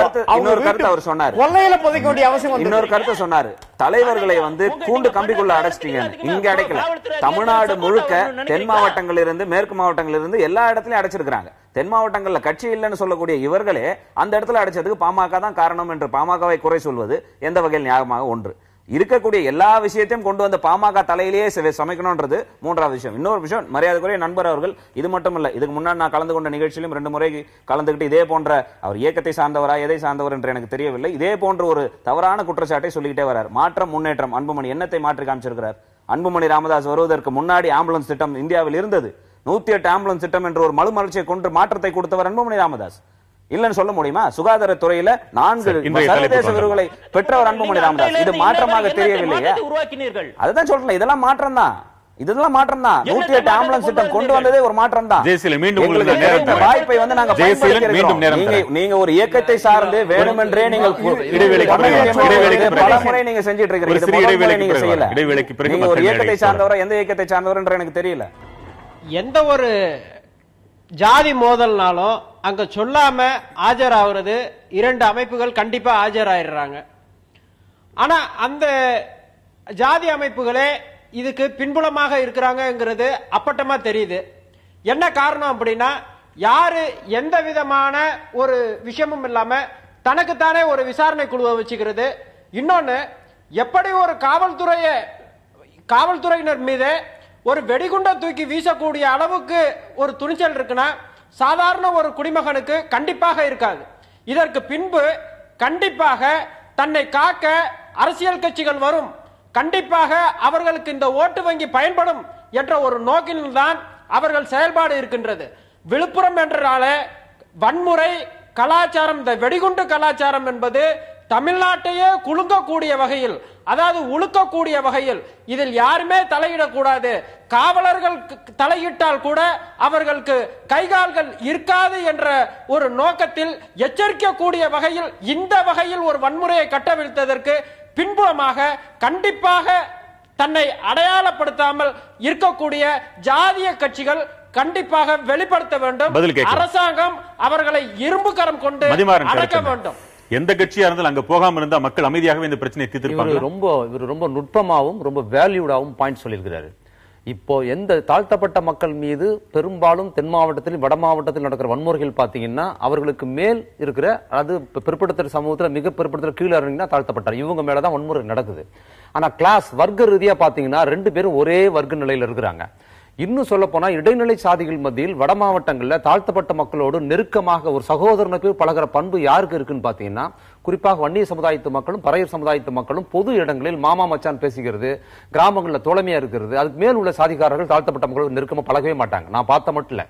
கருத்து அவர் சொன்னார். கொள்ளையில புதைக்க வேண்டிய அவசியம். இன்னொரு கருத்து சொன்னாரு, தலைவர்களை வந்து கூண்டு கம்பிக்குள்ள அடைச்சிட்டீங்க. இங்க அடைக்கல, தமிழ்நாடு முழுக்க தென் மாவட்டங்கள் இருந்து மேற்கு மாவட்டங்கள் இருந்து எல்லா இடத்துலயும் அடைச்சிருக்காங்க. தென் மாவட்டங்கள்ல கட்சி இல்லைன்னு சொல்லக்கூடிய இவர்களே அந்த இடத்துல அடைச்சதுக்கு பாமக தான் காரணம் என்று பாமகவை குறை சொல்வது எந்த வகையில் நியாயமாக ஒன்று? இருக்கக்கூடிய எல்லா விஷயத்தையும் கொண்டு வந்த பாமக தலையிலேயே சமைக்கணும்ன்றது மூன்றாவது விஷயம். இன்னொரு விஷயம், மரியாதைக்குரிய நண்பர் அவர்கள், இது மட்டும் இல்ல, இதுக்கு முன்னாடி நான் கலந்து கொண்ட நிகழ்ச்சியிலும் 2 முறை கலந்துகிட்டு இதே போன்ற, அவர் இயக்கத்தை சார்ந்தவரா எதை சார்ந்தவர் என்று எனக்கு தெரியவில்லை, இதே போன்ற ஒரு தவறான குற்றச்சாட்டை சொல்லிக்கிட்டே வரார். மாற்றம், முன்னேற்றம். அன்புமணி என்னத்தை மாற்றி காமிச்சிருக்கிறார்? அன்புமணி ராமதாஸ் வருவதற்கு முன்னாடி ஆம்புலன்ஸ் திட்டம் இந்தியாவில் இருந்தது. 108 ஆம்புலன்ஸ் திட்டம் என்ற ஒரு மறுமலர்ச்சியை கொண்டு மாற்றத்தை கொடுத்தவர் அன்புமணி ராமதாஸ். இல்லன்னு சொல்ல முடியுமா? சுகாதாரத்துறையில 4 சர்வதேச விருதுகளை பெற்றவர் அன்புமணி ராமதாஸ். இது மாற்றமாக தெரியவில்லையா? அதுதான் சொல்றேன், இதெல்லாம் மாற்றம் தான். இதெல்லாம் மாற்றம் தான். 108 ஆம்புலன்ஸ் திட்டம் கொண்டு வந்ததே ஒரு மாற்றம் தான். வாய்ப்பை வந்து நாங்க நீங்க ஒரு இயக்கத்தை சார்ந்து வேணுமென்றே நீங்கள் பல முறை நீங்க செஞ்சிட்டு இருக்கீங்க. நீங்க செய்யல. நீங்க ஒரு இயக்கத்தை சார்ந்தவரா எந்த இயக்கத்தை சார்ந்தவர் என்று எனக்கு தெரியல. எந்த ஒரு ஜாதி மோதல்னாலும் அங்க சொல்லாம ஆஜராகிறது 2 அமைப்புகள் கண்டிப்பா ஆஜராயிடுறாங்க. ஆனா அந்த ஜாதி அமைப்புகளே இதுக்கு பின்புலமாக இருக்கிறாங்கிறது அப்பட்டமா தெரியுது. என்ன காரணம் அப்படின்னா, யாரு எந்த விதமான ஒரு விஷயமும் இல்லாம தனக்குத்தானே ஒரு விசாரணை குழுவை வச்சுக்கிறது. இன்னொன்னு, எப்படி ஒரு காவல்துறையினர் மீது ஒரு வெடிகுண்டை தூக்கி வீசக்கூடிய அளவுக்கு ஒரு துணிச்சல் இருக்குன்னா சாதாரண ஒரு குடிமகனுக்கு கண்டிப்பாக இருக்காது. இதற்கு பின்பு கண்டிப்பாக தன்னை காக்க அரசியல் கட்சிகள் வரும், கண்டிப்பாக அவர்களுக்கு இந்த ஓட்டு வங்கி பயன்படும் என்ற ஒரு நோக்கில்தான் அவர்கள் செயல்பாடு இருக்கின்றது. விழுப்புரம் என்றாலே வன்முறை கலாச்சாரம், இந்த வெடிகுண்டு கலாச்சாரம் என்பது தமிழ்நாட்டையே குலுங்கக்கூடிய வகையில், அதாவது உழுக்கக்கூடிய வகையில் இதில் யாருமே தலையிடக்கூடாது, காவலர்கள் தலையிட்டால் கூட அவர்களுக்கு கைகால்கள் இருக்காது என்ற ஒரு நோக்கத்தில் எச்சரிக்கக்கூடிய வகையில் இந்த வகையில் ஒரு வன்முறையை கட்டவிழ்த்ததற்கு பின்புலமாக கண்டிப்பாக தன்னை அடையாளப்படுத்தாமல் இருக்கக்கூடிய ஜாதிய கட்சிகள் கண்டிப்பாக வெளிப்படுத்த வேண்டும். அரசாங்கம் அவர்களை இரும்பு கரம் கொண்டு அடக்க வேண்டும். எந்த கட்சியா இருந்தாலும் அங்க போகாம இருந்தா மக்கள் அமைதியாகவே இந்த பிரச்சனையை தீர்த்திருப்பாங்க. இவர் ரொம்ப நுட்பமாவும் ரொம்ப வேல்யூடாவும் பாயிண்ட் சொல்லியிருக்கிறாரு. இப்போ எந்த தாழ்த்தப்பட்ட மக்கள் மீது பெரும்பாலும் தென் மாவட்டத்தில் வட மாவட்டத்தில் நடக்கிற வன்முறைகள் பாத்தீங்கன்னா அவர்களுக்கு மேல் இருக்கிற, அது பிற்படுத்தல் சமூகத்துல மிக பிற்படுத்தல் கீழே இறங்கினா தாழ்த்தப்பட்டார், இவங்க மேலதான் வன்முறை நடக்குது. ஆனா கிளாஸ் வர்க்க ரீதியா பாத்தீங்கன்னா 2 பேரும் ஒரே வர்க்க நிலையில இருக்கிறாங்க. இன்னும் சொல்ல போனா இடைநிலை சாதிகள் மத்தியில் வட மாவட்டங்கள்ல தாழ்த்தப்பட்ட மக்களோடு நெருக்கமாக ஒரு சகோதரனுக்கு பழகிற பண்பு யாருக்கு இருக்குன்னு பாத்தீங்கன்னா குறிப்பாக வன்னிய சமுதாயத்து மக்களும் பறையர் சமுதாயத்து மக்களும் பொது இடங்களில் மாமா மச்சான் பேசிக்கிறது, கிராமங்களில் தோழமையா இருக்கிறது. அதுக்கு மேல் உள்ள சாதிக்காரர்கள் தாழ்த்தப்பட்ட மக்களோடு நெருக்கமா பழகவே மாட்டாங்க. நான் பார்த்த மட்டும் இல்ல,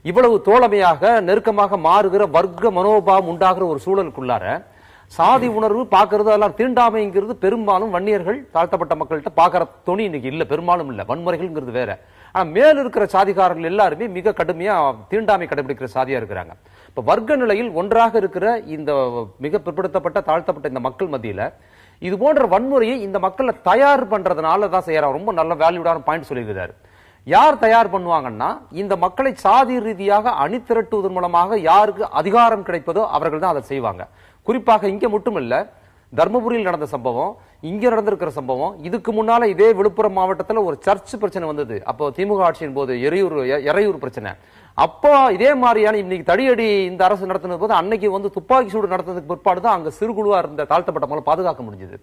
இவ்வளவு தோழமையாக நெருக்கமாக மாறுகிற வர்க்க மனோபாவம் உண்டாகிற ஒரு சூழலுக்குள்ளார சாதி உணர்வு பாக்குறது அதெல்லாம் தீண்டாமைங்கிறது பெரும்பாலும் வன்னியர்கள் தாழ்த்தப்பட்ட மக்கள்கிட்ட பாக்குற துணி இன்னைக்கு இல்ல, பெரும்பாலும் இல்ல. வன்முறைகள்ங்கிறது வேற. ஆனா மேல் இருக்கிற சாதிகாரர்கள் எல்லாருமே மிக கடுமையா தீண்டாமை கடைபிடிக்கிற சாதியா இருக்கிறாங்க. இப்ப வர்க்க நிலையில் ஒன்றாக இருக்கிற இந்த மிக பிற்படுத்தப்பட்ட தாழ்த்தப்பட்ட இந்த மக்கள் மத்தியில இது போன்ற வன்முறையை இந்த மக்களை தயார் பண்றதுனால தான் செய்யறாங்க. ரொம்ப நல்ல வேல்யூடான பாயிண்ட் சொல்லியிருக்கிறாரு. யார் தயார் பண்ணுவாங்கன்னா இந்த மக்களை சாதி ரீதியாக அணிதிரட்டுவதன் மூலமாக யாருக்கு அதிகாரம் கிடைப்பதோ அவர்கள் தான் அதை செய்வாங்க. குறிப்பாக இங்க மட்டுமல்ல, தர்மபுரியில் நடந்த சம்பவம், இங்க நடந்திருக்கிற சம்பவம், இதுக்கு முன்னால இதே விழுப்புரம் மாவட்டத்தில் ஒரு சர்ச் பிரச்சனை வந்தது. அப்போ திமுக ஆட்சியின் போது எறையூர் பிரச்சனை. அப்போ இதே மாதிரியான இன்னைக்கு தடியடி இந்த அரசு நடத்தினது போது அன்னைக்கு துப்பாக்கி சூடு நடத்துறதுக்கு பிற்பாடுதான் அங்க சிறுகுழுவா இருந்த தாழ்த்தப்பட்ட மக்களை பாதுகாக்க முடிஞ்சது.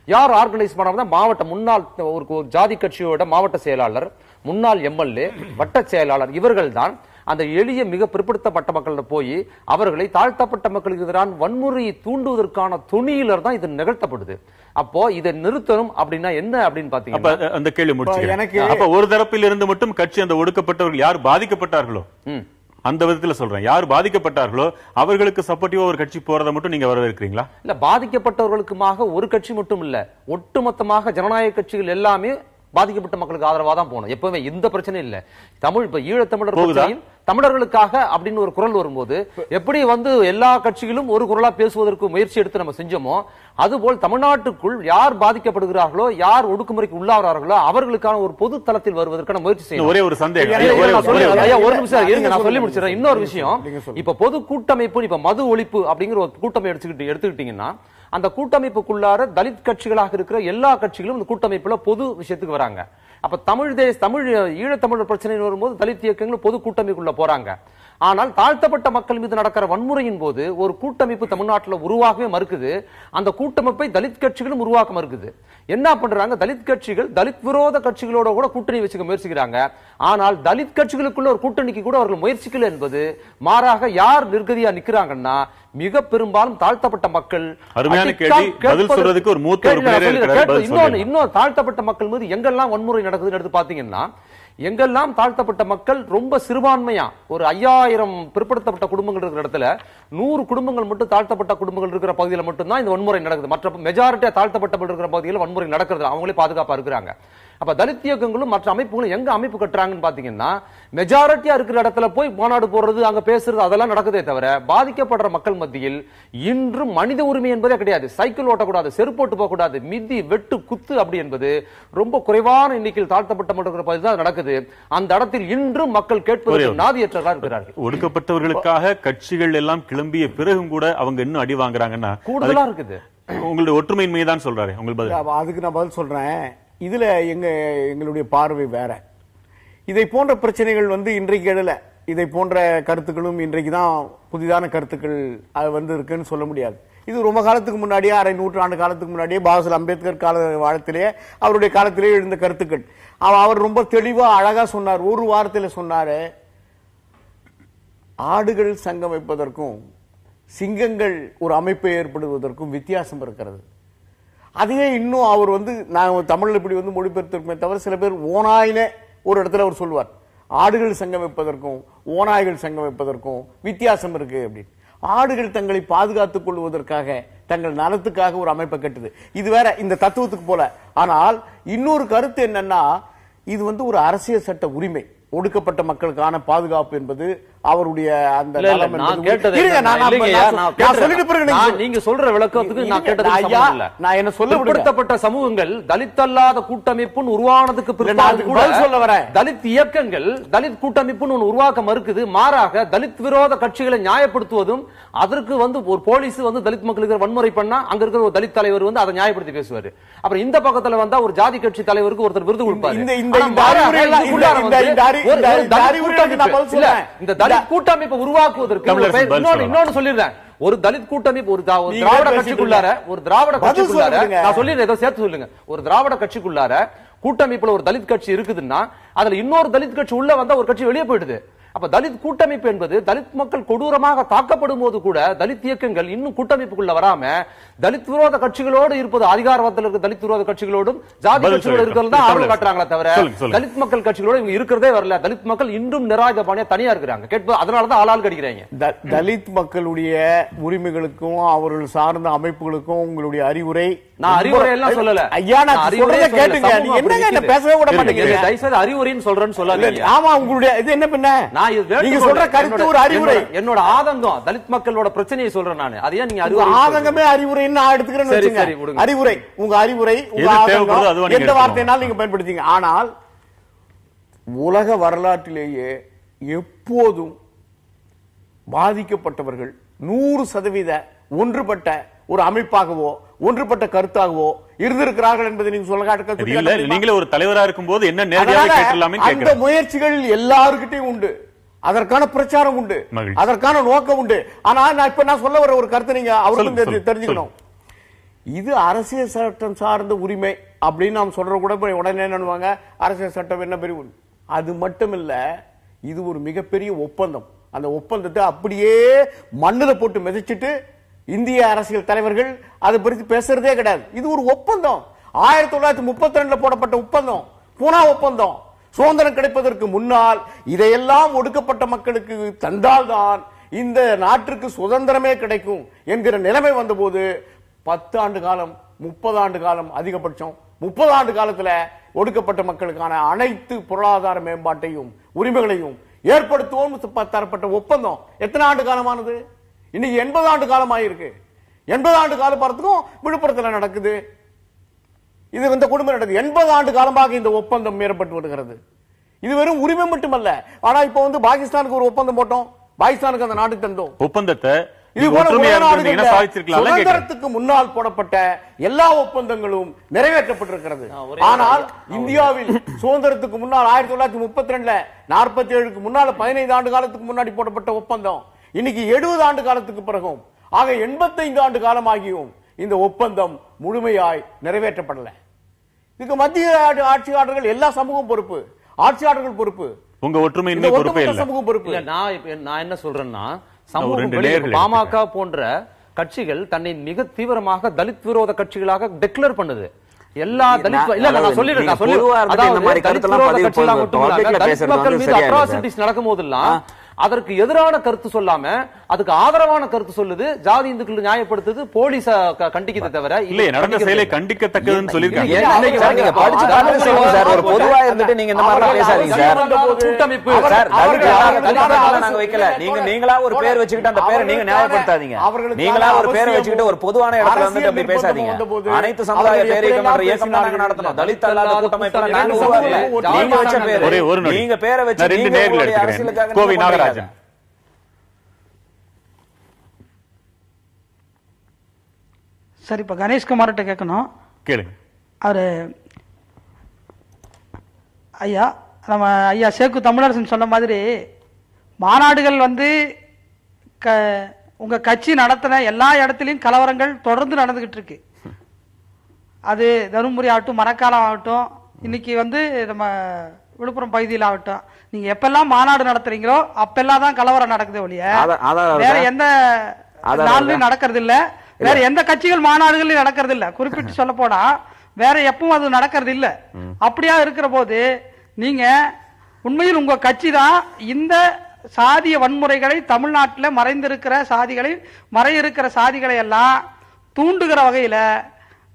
யார் ஆர்கனைஸ் பண்ணாம மாவட்ட முன்னாள் ஒரு ஜாதி கட்சியோட மாவட்ட செயலாளர், முன்னாள் எம்எல்ஏ, வட்ட செயலாளர், இவர்கள் தான் அந்த எளிய மிக பிற்படுத்தப்பட்ட மக்கள்கிட்ட போய் அவர்களை தாழ்த்தப்பட்ட மக்களுக்கு எதிரான வன்முறையை தூண்டுவதற்கான துணியிலர் தான் இது நிகழ்த்தப்படுது. அப்போ இதை நிறுத்தணும் அப்படின்னா என்ன அப்படின்னு பாத்தீங்கன்னா அந்த கேள்வி முடிச்சு, அப்ப ஒரு தரப்பில் இருந்து மட்டும் கட்சி அந்த ஒடுக்கப்பட்டவர்கள் யார் பாதிக்கப்பட்டார்களோ அந்த விதத்துல சொல்றேன், யார் பாதிக்கப்பட்டார்களோ அவர்களுக்கு சப்போர்ட்டிவா ஒரு கட்சி போறதை மட்டும் நீங்க வரவேற்கிறீங்களா? இல்ல, பாதிக்கப்பட்டவர்களுக்குமாக ஒரு கட்சி மட்டும் இல்ல, ஒட்டுமொத்தமாக ஜனநாயக கட்சிகள் எல்லாமே பாதிக்கப்பட்ட மக்களுக்கு ஆதரவா தான் போகணும். எப்பவுமே இந்த பிரச்சனை இல்ல. இப்ப ஈழத்தமிழர் பிரச்சனையும் தமிழர்களுக்காக அப்படின்னு ஒரு குரல் வரும்போது எப்படி எல்லா கட்சிகளும் ஒரு குரலா பேசுவதற்கு முயற்சி எடுத்து நம்ம செஞ்சோமோ அதுபோல் தமிழ்நாட்டுக்குள் யார் பாதிக்கப்படுகிறார்களோ, யார் ஒடுக்குமுறைக்கு உள்ளாகிறார்களோ அவர்களுக்கான ஒரு பொது தளத்தில் வருவதற்கான முயற்சி செய்யணும். ஒரே ஒரு சந்தேகம், ஒரு நிமிஷம் இருங்க, நான் சொல்லி முடிச்சிடறேன். இன்னொரு விஷயம், இப்ப பொது கூட்டமைப்பு, இப்ப மது ஒழிப்பு அப்படிங்கிற ஒரு கூட்டமைப்பு எடுத்துக்கிட்டீங்கன்னா அந்த கூட்டமைப்புக்குள்ளார தலித் கட்சிகளாக இருக்கிற எல்லா கட்சிகளும் இந்த கூட்டமைப்புல பொது விஷயத்துக்கு வராங்க. அப்ப தமிழ் ஈழத்தமிழர் பிரச்சனை வரும்போது தலித் இயக்கங்கள் பொது கூட்டமைப்புக்குள்ள போறாங்க. ஆனால் தாழ்த்தப்பட்ட மக்கள் மீது நடக்கிற வன்முறையின் போது ஒரு கூட்டமைப்பு தமிழ்நாட்டில் உருவாகவே மறுக்குது. அந்த கூட்டமைப்பை தலித் கட்சிகளும் உருவாக்க மறுக்குது. என்ன பண்றாங்க, தலித் கட்சிகள் தலித் விரோத கட்சிகளோட கூட கூட்டணி வச்சுக்க முயற்சிக்கிறாங்க. ஆனால் தலித் கட்சிகளுக்குள்ள ஒரு கூட்டணிக்கு கூட அவர்கள் முயற்சிக்கல என்பது மாறாக யார் நிர்கதியா நிக்கிறாங்கன்னா மிக பெரும்பாலும் தாழ்த்தப்பட்ட மக்கள். இன்னொரு தாழ்த்தப்பட்ட மக்கள் மீது எங்கெல்லாம் வன்முறை நடக்குதுன்னு எடுத்து பாத்தீங்கன்னா எங்கெல்லாம் தாழ்த்தப்பட்ட மக்கள் ரொம்ப சிறுபான்மையா ஒரு 5000 பிற்படுத்தப்பட்ட குடும்பங்கள் இருக்கிற இடத்துல 100 குடும்பங்கள் மட்டும் தாழ்த்தப்பட்ட குடும்பங்கள் இருக்கிற பகுதியில் மட்டும்தான் இந்த வன்முறை நடக்குது. மற்ற மெஜாரிட்டியா தாழ்த்தப்பட்ட இருக்கிற பகுதியில் வன்முறை நடக்கிறது, அவங்களே பாதுகாப்பா இருக்கிறாங்க. அப்ப தலித் இயக்கங்களும் மற்ற அமைப்புகளும் எங்க அமைப்பு கட்டுறாங்கன்னு பாத்தீங்கன்னா மெஜாரிட்டியா இருக்கிற இடத்துல போய் மாநாடு போடுறது, அங்க பேசுறது, அதெல்லாம் நடக்குதே தவிர பாதிக்கப்படுற மக்கள் மத்தியில் இன்று மனித உரிமை என்பதே கிடையாது. சைக்கிள் ஓட்டக்கூடாது, செருப்போட்டு போக கூடாது, மிதி வெட்டு குத்து அப்படி என்பது ரொம்ப குறைவான எண்ணிக்கையில் தாழ்த்தப்பட்ட நடக்குது. அந்த இடத்தில் இன்றும் மக்கள் கேட்பது நாதியற்றவர்களாக இருக்கிறார்கள். ஒடுக்கப்பட்டவர்களுக்காக கட்சிகள் எல்லாம் கிளம்பிய பிறகும் கூட அவங்க இன்னும் அடி வாங்குறாங்கன்னா கூடுதலா இருக்குது. உங்களுடைய ஒற்றுமையின்மை தான் சொல்றாரு. அதுக்கு நான் பதில் சொல்றேன். இதுல எங்களுடைய பார்வை வேற. இதை போன்ற பிரச்சனைகள் இன்றைக்கு எழல. இதை போன்ற கருத்துக்களும் இன்றைக்கு தான் புதிதான கருத்துக்கள் இருக்குன்னு சொல்ல முடியாது. இது ரொம்ப காலத்துக்கு முன்னாடியே, அரை நூற்றாண்டு காலத்துக்கு முன்னாடியே பாபா அம்பேத்கர் காலத்திலேயே அவருடைய காலத்திலேயே எழுந்த கருத்துக்கள். அவர் ரொம்ப தெளிவா அழகா சொன்னார். ஒரு வாரத்தில் சொன்னாரு, ஆடுகள் சங்கம் வைப்பதற்கும் சிங்கங்கள் ஒரு அமைப்பை ஏற்படுவதற்கும் வித்தியாசம் இருக்கிறது. அதுவே இன்னும் அவர் நான் தமிழ்ல இப்படி மொழிபெயர்த்திருக்குமே தவிர சில பேர் ஓநாயில ஒரு இடத்துல அவர் சொல்லுவார், ஆடுகள் சங்கம் வைப்பதற்கும் ஓநாய்கள் சங்கம் வைப்பதற்கும் வித்தியாசம் இருக்கு அப்படின்னு. ஆடுகள் தங்களை பாதுகாத்துக் கொள்வதற்காக தங்கள் நலத்துக்காக ஒரு அமைப்பை கட்டுது. இது வேற இந்த தத்துவத்துக்கு போல. ஆனால் இன்னொரு கருத்து என்னன்னா, இது ஒரு அரசியல் சட்ட உரிமை, ஒடுக்கப்பட்ட மக்களுக்கான பாதுகாப்பு என்பது அவருடைய அந்த நலம் என்பது. நீங்க சொல்ற விளக்கத்துக்கு நான் கேட்டது நான் என்ன சொல்ல, பிற்படுத்தப்பட்ட சமூகங்கள் தலித் அல்லாத கூட்டமைப்புன்னு உருவானதுக்கு பிறகு சொல்ல வர தலித் இயக்கங்கள் தலித் கூட்டமைப்புன்னு உருவாக்க மறுக்குது. மாறாக தலித் விரோத கட்சிகளை நியாயப்படுத்துவதும், அதற்கு ஒரு போலீஸ் தலித் மக்களுக்கு வன்முறை பண்ணா அங்க இருக்கிற ஒரு தலித் தலைவர் அதை நியாயப்படுத்தி பேசுவாரு. அப்புறம் இந்த பக்கத்துல வந்தா ஒரு ஜாதி கட்சி தலைவருக்கு ஒருத்தர் விருது கொடுப்பாரு. இந்த தலித் கூட்டமைப்பை உருவாக்குவதற்கு இன்னொன்னு சொல்லிடுறேன். ஒரு தலித் கூட்டமைப்பு ஒரு திராவிட கட்சிக்குள்ளார நான் சொல்லிடுறேன், ஏதோ சேர்த்து சொல்லுங்க. ஒரு திராவிட கட்சிக்குள்ளார கூட்டமைப்புல ஒரு தலித் கட்சி இருக்குதுன்னா அதுல இன்னொரு தலித் கட்சி உள்ள வந்தா ஒரு கட்சி வெளியே போயிடுது. அப்ப தலித் கூட்டமைப்பு என்பது தலித் மக்கள் கொடூரமாக தாக்கப்படும் போது கூட தலித் இயக்கங்கள் இன்னும் கூட்டமைப்புக்குள்ள வராம தலித் விரோத கட்சிகளோடு இருப்பது, அதிகாரத்தில் இருக்க தலித் விரோத கட்சிகளோடும் ஜாதி கட்சிகளோடு இருக்கிறது தான் ஆர்வம் காட்டுறாங்களே தவிர தலித் மக்கள் கட்சிகளோடு இவங்க இருக்கிறதே வரல. தலித் மக்கள் இன்னும் நிராயுதபாணியா தனியா இருக்கிறாங்க. கேட்பது அதனாலதான் ஆளால் கடிக்கிறாங்க. தலித் மக்களுடைய உரிமைகளுக்கும் அவர்கள் சார்ந்த அமைப்புகளுக்கும் உங்களுடைய அறிவுரை? நான் அறிவுரை எல்லாம் சொல்லல ஐயா, நான் அறிவுரை கேட்டுங்க. என்ன பேசவே விட மாட்டேங்கிறீங்க. தயவுசெய்து அறிவுரைன்னு சொல்றேன்னு சொல்லாதீங்க. ஆமா, உங்களுடைய இது என்ன பண்ண நீங்க சொல்ற கருத்து ஒரு அறிவுரை. என்னோட ஆதங்கம் தலித் மக்களோட பிரச்சனையை சொல்றேன் நான். அதையா நீங்க அறிவுரை? ஆதங்கமே அறிவுரைன்னு நான் எடுத்துக்கிறேன்னு வச்சுங்க. அறிவுரை, உங்க அறிவுரை, உங்க ஆதங்கம் எந்த வார்த்தையினாலும் நீங்க பயன்படுத்திங்க. ஆனால் உலக வரலாற்றிலேயே எப்போதும் பாதிக்கப்பட்டவர்கள் 100% ஒன்றுபட்ட ஒரு அமைப்பாகவோ ஒன்றுபட்ட கருத்தாகவோ இருந்திருக்கிறார்கள் என்பதை நீங்க சொல்ல. நீங்களே ஒரு தலைவரா இருக்கும் போது என்ன நேரடியாக கேட்கலாமே. அந்த முயற்சிகள் எல்லாருக்கிட்டையும் உண்டு, அதற்கான பிரச்சாரம் உண்டு, அதற்கான நோக்கம் உண்டு. ஆனா நான் சொல்ல வர ஒரு கருத்தை நீங்க அவர்களும் தெரிஞ்சுக்கணும். இது அரசியல் சட்டம் சார்ந்த உரிமை அப்படின்னு நாம் சொல்ற கூட உடனே என்னவாங்க, அரசியல் சட்டம் என்ன பெரிய. அது மட்டும் இல்ல, இது ஒரு மிகப்பெரிய ஒப்பந்தம். அந்த ஒப்பந்தத்தை அப்படியே மண்ணுல போட்டு மிதிச்சிட்டு இந்திய அரசியல் தலைவர்கள் அதை பற்றி பேசுறதே கிடையாது. இது ஒரு ஒப்பந்தம், 1932 போடப்பட்ட ஒப்பந்தம், பூனா ஒப்பந்தம். சுதந்திரம் கிடைப்பதற்கு முன்னால் இதையெல்லாம் ஒடுக்கப்பட்ட மக்களுக்கு தந்தால்தான் இந்த நாட்டிற்கு சுதந்திரமே கிடைக்கும் என்கிற நிலைமை வந்தபோது 10 ஆண்டு காலம், 30 ஆண்டு காலம், அதிகபட்சம் 30 ஆண்டு காலத்துல ஒடுக்கப்பட்ட மக்களுக்கான அனைத்து பொருளாதார மேம்பாட்டையும் உரிமைகளையும் ஏற்படுத்துவோம் தரப்பட்ட ஒப்பந்தம் எத்தனை ஆண்டு காலமானது? இன்னைக்கு 80 ஆண்டு காலமாயிருக்கு. 80 ஆண்டு கால பார்த்துக்கும் விழுப்புரத்தில் நடக்குது. இது இந்த குடும்பம் நடக்குது. 80 ஆண்டு காலமாக இந்த ஒப்பந்தம் மீறப்பட்டு வருகிறது. இது வெறும் உரிமை மட்டுமல்ல. ஆனா இப்ப பாகிஸ்தானுக்கு ஒரு ஒப்பந்தம் போட்டோம், பாகிஸ்தானுக்கு அந்த நாட்டுக்கு தந்தோம் ஒப்பந்தத்தை. சுதந்திரத்துக்கு முன்னால் போடப்பட்ட எல்லா ஒப்பந்தங்களும் நிறைவேற்றப்பட்டிருக்கிறது. ஆனால் இந்தியாவில் சுதந்திரத்துக்கு முன்னால் 1932 47க்கு முன்னால 15 ஆண்டு காலத்துக்கு முன்னாடி போடப்பட்ட ஒப்பந்தம் இன்னைக்கு 70 ஆண்டு காலத்துக்கு பிறகும், ஆக 85 ஆண்டு காலமாகியும் இந்த ஒப்பந்தம் முழுமையாய் நிறைவேற்றப்படல. இதுக்கு மத்திய ஆட்சியாளர்கள் எல்லா சமூகம் பொறுப்பு, ஆட்சியாளர்கள் பொறுப்பு, உங்க ஒற்றுமையின்மை பொறுப்பே இல்ல, சமூகம் பொறுப்பு இல்ல. நான் என்ன சொல்றேன்னா, பாமக போன்ற கட்சிகள் தன்னை மிக தீவிரமாக தலித் விரோத கட்சிகளாக டிக்ளேர் பண்ணுது. எல்லா தலித் நடக்கும் போதெல்லாம் அதற்கு எதிரான கருத்து சொல்லாம அதுக்கு ஆதரவான கருத்து சொல்லுது, ஜாதி இந்துக்கள் நியாயப்படுத்துது, போலீஸ் கண்டிக்கிறத தவிர இல்ல நடந்த செயலை கண்டிக்கத்தக்கதுன்னு சொல்லிருக்காங்க. பொதுவா இருந்துட்டு நீங்க இந்த மாதிரி பேசாதீங்க சார். கூட்டமைப்பு சார் நாங்க வைக்கல, நீங்களா ஒரு பேர் வச்சுக்கிட்டு அந்த பேரை நீங்க நியாயப்படுத்தாதீங்க. நீங்களா ஒரு பேரை வச்சுக்கிட்டு ஒரு பொதுவான இடத்துல வந்துட்டு அப்படி பேசாதீங்க. அனைத்து சமுதாய பேரியக்கம் என்ற இயக்கம் நாங்க நடத்தணும். தலித் அல்லாத கூட்டமைப்பு நாங்க உருவாக்கல. நீங்க வச்ச பேர், நீங்க பேரை வச்சு நீங்க அரசியலுக்காக கோவை நாகராஜன். சரி, இப்ப கணேஷ்குமார்கிட்ட கேட்கணும். கேளுங்க. அவரு ஐயா, நம்ம ஐயா சேக்கு தமிழரசன் சொன்ன மாதிரி மாநாடுகள் உங்க கட்சி நடத்தின எல்லா இடத்துலையும் கலவரங்கள் தொடர்ந்து நடந்துகிட்டு இருக்கு. அது தருமபுரி ஆகட்டும், மரக்காலம் ஆகட்டும், இன்னைக்கு நம்ம விழுப்புரம் பகுதியில் ஆகட்டும், நீங்க எப்பெல்லாம் மாநாடு நடத்துறீங்களோ அப்பெல்லாம் தான் கலவரம் நடக்குது ஒழிய வேற எந்த நாள்லயும் நடக்கிறது இல்ல. வேற எந்த கட்சிகள் மாநாடுகள்லயும் நடக்கிறது இல்ல. குறிப்பிட்டு சொல்ல போனா வேற எப்பவும் அது நடக்கிறது இல்ல. அப்படியா இருக்கிற போது நீங்க உண்மையில் உங்க கட்சி தான் இந்த சாதிய வன்முறைகளை தமிழ்நாட்டில் மறைந்திருக்கிற சாதிகளை எல்லாம் தூண்டுகிற வகையில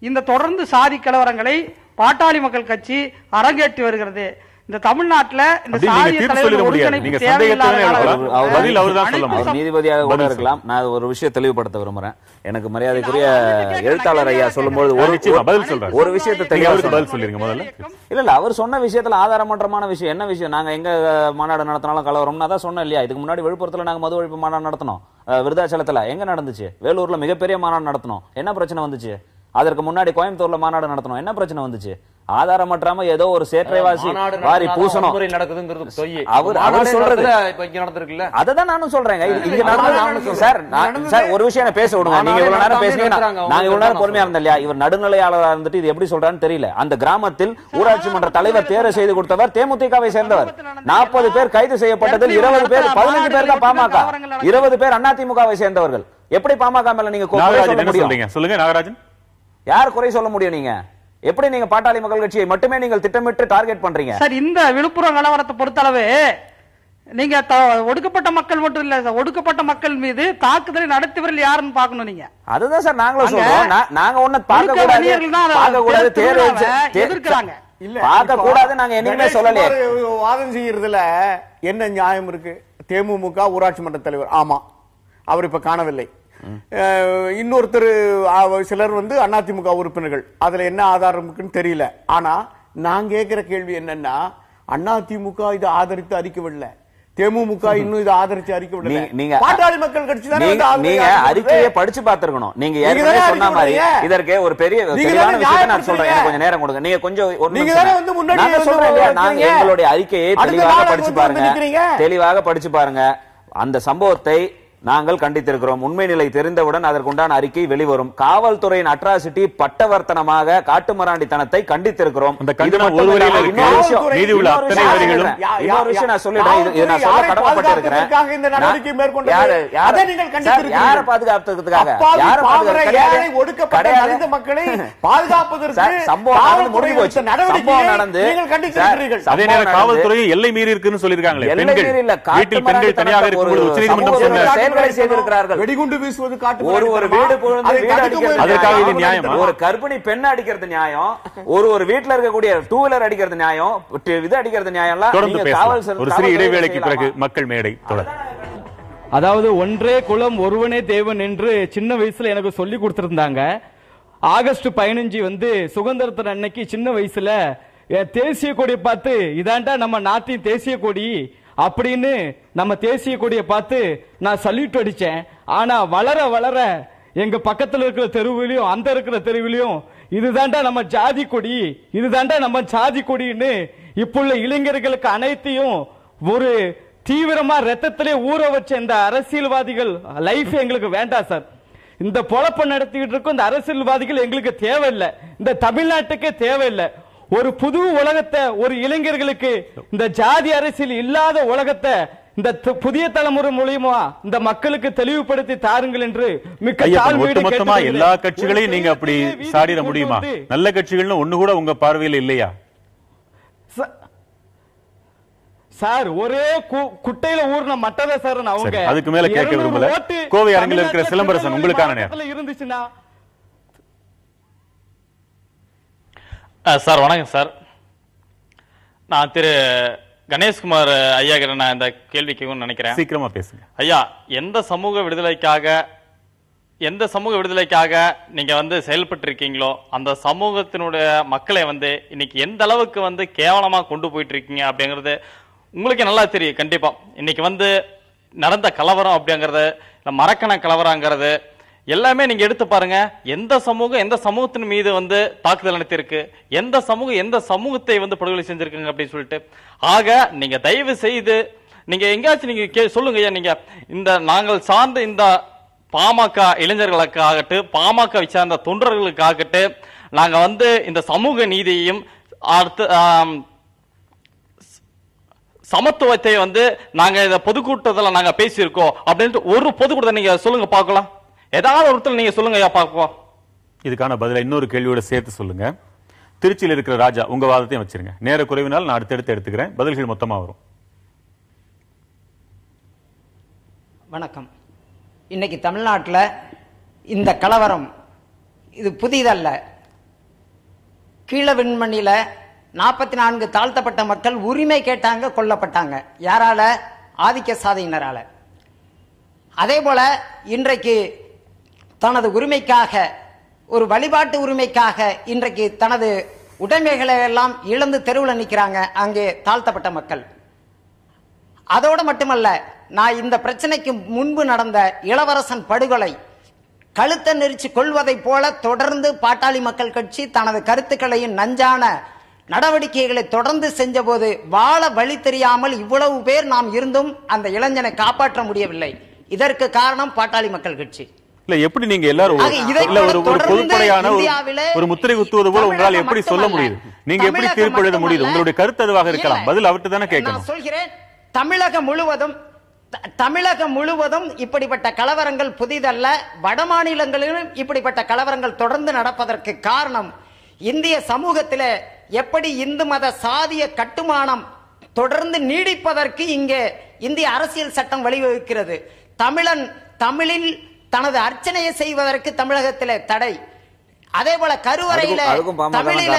இந்த தொடர்ந்து சாதி கலவரங்களை பாட்டாளி மக்கள் கட்சி அரங்கேற்றி வருகிறது. இந்த தமிழ்நாட்டில் இந்த சாதிய தலைவர் ஒருங்கிணைப்பு தேவையில்லாத நீதிபதியாக கூட இருக்கலாம். நான் ஒரு விஷயம் தெளிவுபடுத்த விரும்புறேன். எனக்கு மரியாதைக்குரிய எழுத்தாளர் ஐயா சொல்லும்போது ஒரு விஷயத்தை தெளிவாக சொல்லிருங்க முதல்ல. இல்ல அவர் சொன்ன விஷயத்துல ஆதாரமற்றமான விஷயம் என்ன விஷயம்? நாங்க எங்க மாநாடு நடத்தினாலும் கலவரம்னு அதான் சொன்னோம் இல்லையா? இதுக்கு முன்னாடி விழுப்புரத்துல நாங்க மது ஒழிப்பு மாநாடு நடத்தினோம். விருதாச்சலத்துல எங்க நடந்துச்சு? வேலூர்ல மிகப்பெரிய மாநாடு நடத்தினோம். என்ன பிரச்சனை வந்துச்சு? அதற்கு முன்னாடி கோயம்புத்தூர்ல மாநாடு நடத்தணும். என்ன பிரச்சனை வந்துச்சு? ஆதாரமற்றாம ஏதோ ஒரு சேற்றைவாசி வாரி பூசணும் அவர் சொல்றது அததான் நானும் சொல்றேன். சார் ஒரு விஷயம் பேச விடுங்க. நீங்க இவ்வளவு நேரம் பேசுறீங்க, நாங்க இவ்வளவு நேரம் பொறுமையா இருந்தோம் இல்லையா? இவர் நடுநிலையாளராக இருந்துட்டு இது எப்படி சொல்றான்னு தெரியல. அந்த கிராமத்தில் ஊராட்சி மன்ற தலைவர் தேர்வு செய்து கொடுத்தவர் தேமுதிகவை சேர்ந்தவர். 40 பேர் கைது செய்யப்பட்டதில் 20 பேர் 15 பேர் தான் பாமக, 20 பேர் அதிமுகவை சேர்ந்தவர்கள். எப்படி பாமக மேல நீங்க சொல்லுங்க நாகராஜன்? யார் குறை சொல்ல முடியும்? நீங்க எப்படி நீங்க பாட்டாளி மக்கள் கட்சியை மட்டுமே நீங்கள் திட்டமிட்டு டார்கெட் பண்றீங்க? சார், இந்த விழுப்புரம் கலவரத்தை பொறுத்தளவு நீங்க ஒடுக்கப்பட்ட மக்கள் மட்டும் இல்ல, ஒடுக்கப்பட்ட மக்கள் மீது தாக்குதலை நடத்தியவர்கள் யாருன்னு பாக்கணும். நீங்க அதுதான் சார் நாங்களும் சொல்றோம். நாங்க ஒண்ணு பார்க்க கூடாது எதிர்க்கிறாங்க இல்ல பார்க்க கூடாது நாங்க என்னைக்குமே சொல்லலையே. வாதம் செய்யறதுல என்ன நியாயம் இருக்கு? தேமுதிக ஊராட்சி மன்ற தலைவர், ஆமா, அவர் இப்ப காணவில்லை. இன்னொருத்தர் சிலர் அதிமுக உறுப்பினர்கள், அதுல என்ன ஆதாரம் இருக்குன்னு தெரியல. ஆனா நான் கேட்கிற கேள்வி என்னன்னா, அதிமுக இதை ஆதரித்து அறிக்கவில்லை, தேமுதிக இன்னும் இதை ஆதரித்து அறிக்கவில்லை. நீங்க பாட்டாளி மக்கள் கட்சி நீங்க அறிக்கையை படிச்சு பார்த்திருக்கணும். நீங்க ஏற்கனவே சொன்ன மாதிரி இதற்கு ஒரு பெரிய தெளிவான விஷயத்தை நான் சொல்றேன். எனக்கு கொஞ்சம் நேரம் கொடுங்க. நீங்க கொஞ்சம் நாங்க எங்களுடைய அறிக்கையை தெளிவாக படிச்சு பாருங்க. அந்த சம்பவத்தை நாங்கள் கண்டித்திருக்கிறோம். உண்மை நிலை தெரிந்தவுடன் அதற்குண்டான அறிக்கை வெளிவரும். காவல்துறையின் அட்ராசிட்டி பட்டவர்த்தனமாக காட்டுமராண்டித்தனத்தை கண்டித்திருக்கிறோம். காவல்துறை எல்லை மீறி இருக்குன்னு சொல்லிருக்காங்க. வெடிகுண்டு வீசுவது ஒரு வீடு ஒரு கர்ப்பிணி பெண் அடிக்கிறது நியாயம், ஒரு வீட்டுல இருக்கக்கூடிய டூ வீலர் அடிக்கிறது நியாயம், இது அடிக்கிறது நியாயம். ஒரு சிறிய இடைவேளைக்கு பிறகு மக்கள் மேடை தொடர். அதாவது ஒன்றே குலம் ஒருவனே தேவன் என்று சின்ன வயசுல எனக்கு சொல்லி கொடுத்திருந்தாங்க. ஆகஸ்ட் 15 சுதந்திரத்தின் அன்னைக்கு சின்ன வயசுல தேசிய கொடியை பார்த்து இதாண்டா நம்ம நாட்டின் தேசிய கொடி அப்படின்னு நம்ம தேசிய கொடியை பார்த்து நான் சல்யூட் அடிச்சேன். ஆனா வளர வளர எங்க பக்கத்துல இருக்கிற தெருவிலையும் அந்த இருக்கிற தெருவிலையும் இதுதாண்டா நம்ம ஜாதி கொடி, இதுதாண்டா நம்ம ஜாதி கொடின்னு இப்புள்ள இளைஞர்களுக்கு அனைத்தையும் ஒரு தீவிரமா ரத்தத்திலே ஊற வச்ச இந்த அரசியல்வாதிகள் லைஃப் எங்களுக்கு வேண்டாம் சார். இந்த பொழப்ப நடத்திக்கிட்டு இருக்கும் இந்த அரசியல்வாதிகள் எங்களுக்கு தேவையில்லை, இந்த தமிழ்நாட்டுக்கே தேவையில்லை. ஒரு புது உலகத்தை ஒரு இளைஞர்களுக்கு, இந்த ஜாதி அரசியல் இல்லாத உலகத்தை இந்த புதிய தலைமுறை மூலியமா இந்த மக்களுக்கு தெளிவுபடுத்தி தாருங்கள் என்று மொத்தமா எல்லா கட்சிகளையும் நீங்க அப்படி சாடிட முடியுமா? நல்ல கட்சிகள்னு ஒண்ணு கூட உங்க பார்வையில் இல்லையா சார்? ஒரே குட்டையில ஊர்ன மட்டத சார். அவங்க அதுக்கு மேல கேட்க விரும்பல. கோவை அரங்கில் இருக்கிற சிலம்பரசன், உங்களுக்கான நேரம் இருந்துச்சுன்னா. சார் வணக்கம் சார். நான் திரு கணேஷ்குமார் ஐயா கிட்ட நான் இந்த கேள்வி கேட்கணும்னு நினைக்கிறேன். சீக்கிரமா பேசுங்க ஐயா. எந்த சமூக விடுதலைக்காக நீங்க செயல்பட்டு இருக்கீங்களோ அந்த சமூகத்தினுடைய மக்களை இன்னைக்கு எந்த அளவுக்கு கேவலமா கொண்டு போயிட்டு இருக்கீங்க அப்படிங்கறது உங்களுக்கு நல்லா தெரியும். கண்டிப்பா இன்னைக்கு நடந்த கலவரம் அப்படிங்கறது, மரக்கண கலவரங்கிறது எல்லாமே நீங்க எடுத்து பாருங்க. எந்த சமூகத்தின் மீது தாக்குதல் நடத்திருக்கு, எந்த சமூகத்தை படுகொலை செஞ்சிருக்குங்க அப்படின்னு சொல்லிட்டு. ஆக நீங்க தயவு செய்து நீங்க எங்கேயாச்சும் நீங்க சொல்லுங்க ஐயா, நீங்க இந்த நாங்கள் சார்ந்த இந்த பாமக இளைஞர்களுக்காகட்டும் பாமக சார்ந்த தொண்டர்களுக்காகட்டும் நாங்க இந்த சமூக நீதியையும் அடுத்து சமத்துவத்தை நாங்க இந்த பொதுக்கூட்டத்தில் நாங்க பேசியிருக்கோம் அப்படின்ட்டு ஒரு பொதுக்கூட்டத்தை நீங்க சொல்லுங்க பார்க்கலாம். ஏதாவது ஒருத்தர் நீங்க சொல்லுங்க ஐயா பார்ப்போம். இதுக்கான பதில இன்னொரு கேள்வியோட சேர்த்து சொல்லுங்க. திருச்சியில் இருக்கிற ராஜா, உங்க வாதத்தையும் வச்சிருங்க. நேர குறைவினால் நான் அடுத்தடுத்து எடுத்துக்கிறேன், பதில்கள் மொத்தமா வரும். வணக்கம். இன்னைக்கு தமிழ்நாட்டில் இந்த கலவரம் இது புதிதல்ல. கீழ விண்மணில 44 தாழ்த்தப்பட்ட மக்கள் உரிமை கேட்டாங்க, கொல்லப்பட்டாங்க. யாரால? ஆதிக்க சாதியினரால. அதே போல இன்றைக்கு தனது உரிமைக்காக, ஒரு வழிபாட்டு உரிமைக்காக இன்றைக்கு தனது உடைமைகளை எல்லாம் இழந்து தெருவில் நிற்கிறாங்க அங்கே தாழ்த்தப்பட்ட மக்கள். அதோடு மட்டுமல்ல, நான் இந்த பிரச்சனைக்கு முன்பு நடந்த இளவரசன் படுகொலை, கழுத்தை நெரிச்சு கொள்வதை போல தொடர்ந்து பாட்டாளி மக்கள் கட்சி தனது கருத்துக்களையும் நஞ்சான நடவடிக்கைகளை தொடர்ந்து செஞ்ச போது வாழ வழி தெரியாமல் இவ்வளவு பேர் நாம் இருந்தும் அந்த இளைஞனை காப்பாற்ற முடியவில்லை. இதற்கு காரணம் பாட்டாளி மக்கள் கட்சி. இல்ல எப்படி நீங்க எல்லாரும் ஒரு பொதுப்படையான ஒரு முத்திரை குத்துவது போல உங்களால் எப்படி சொல்ல முடியுது? நீங்க எப்படி தீர்ப்பு எழுத முடியுது? உங்களுடைய கருத்து அதுவாக இருக்கலாம், பதில் அவர்கிட்ட தானே கேட்கணும். சொல்கிறேன், தமிழகம் முழுவதும் இப்படிப்பட்ட கலவரங்கள் புதிதல்ல. வட மாநிலங்களிலும் இப்படிப்பட்ட கலவரங்கள் தொடர்ந்து நடப்பதற்கு காரணம் இந்திய சமூகத்தில் எப்படி இந்து மத சாதிய கட்டுமானம் தொடர்ந்து நீடிப்பதற்கு இங்கே இந்திய அரசியல் சட்டம் வழிவகுக்கிறது. தமிழில் தனது அர்ச்சனையை செய்வதற்கு தமிழகத்திலே தடை. அதே போல கருவறையில தமிழில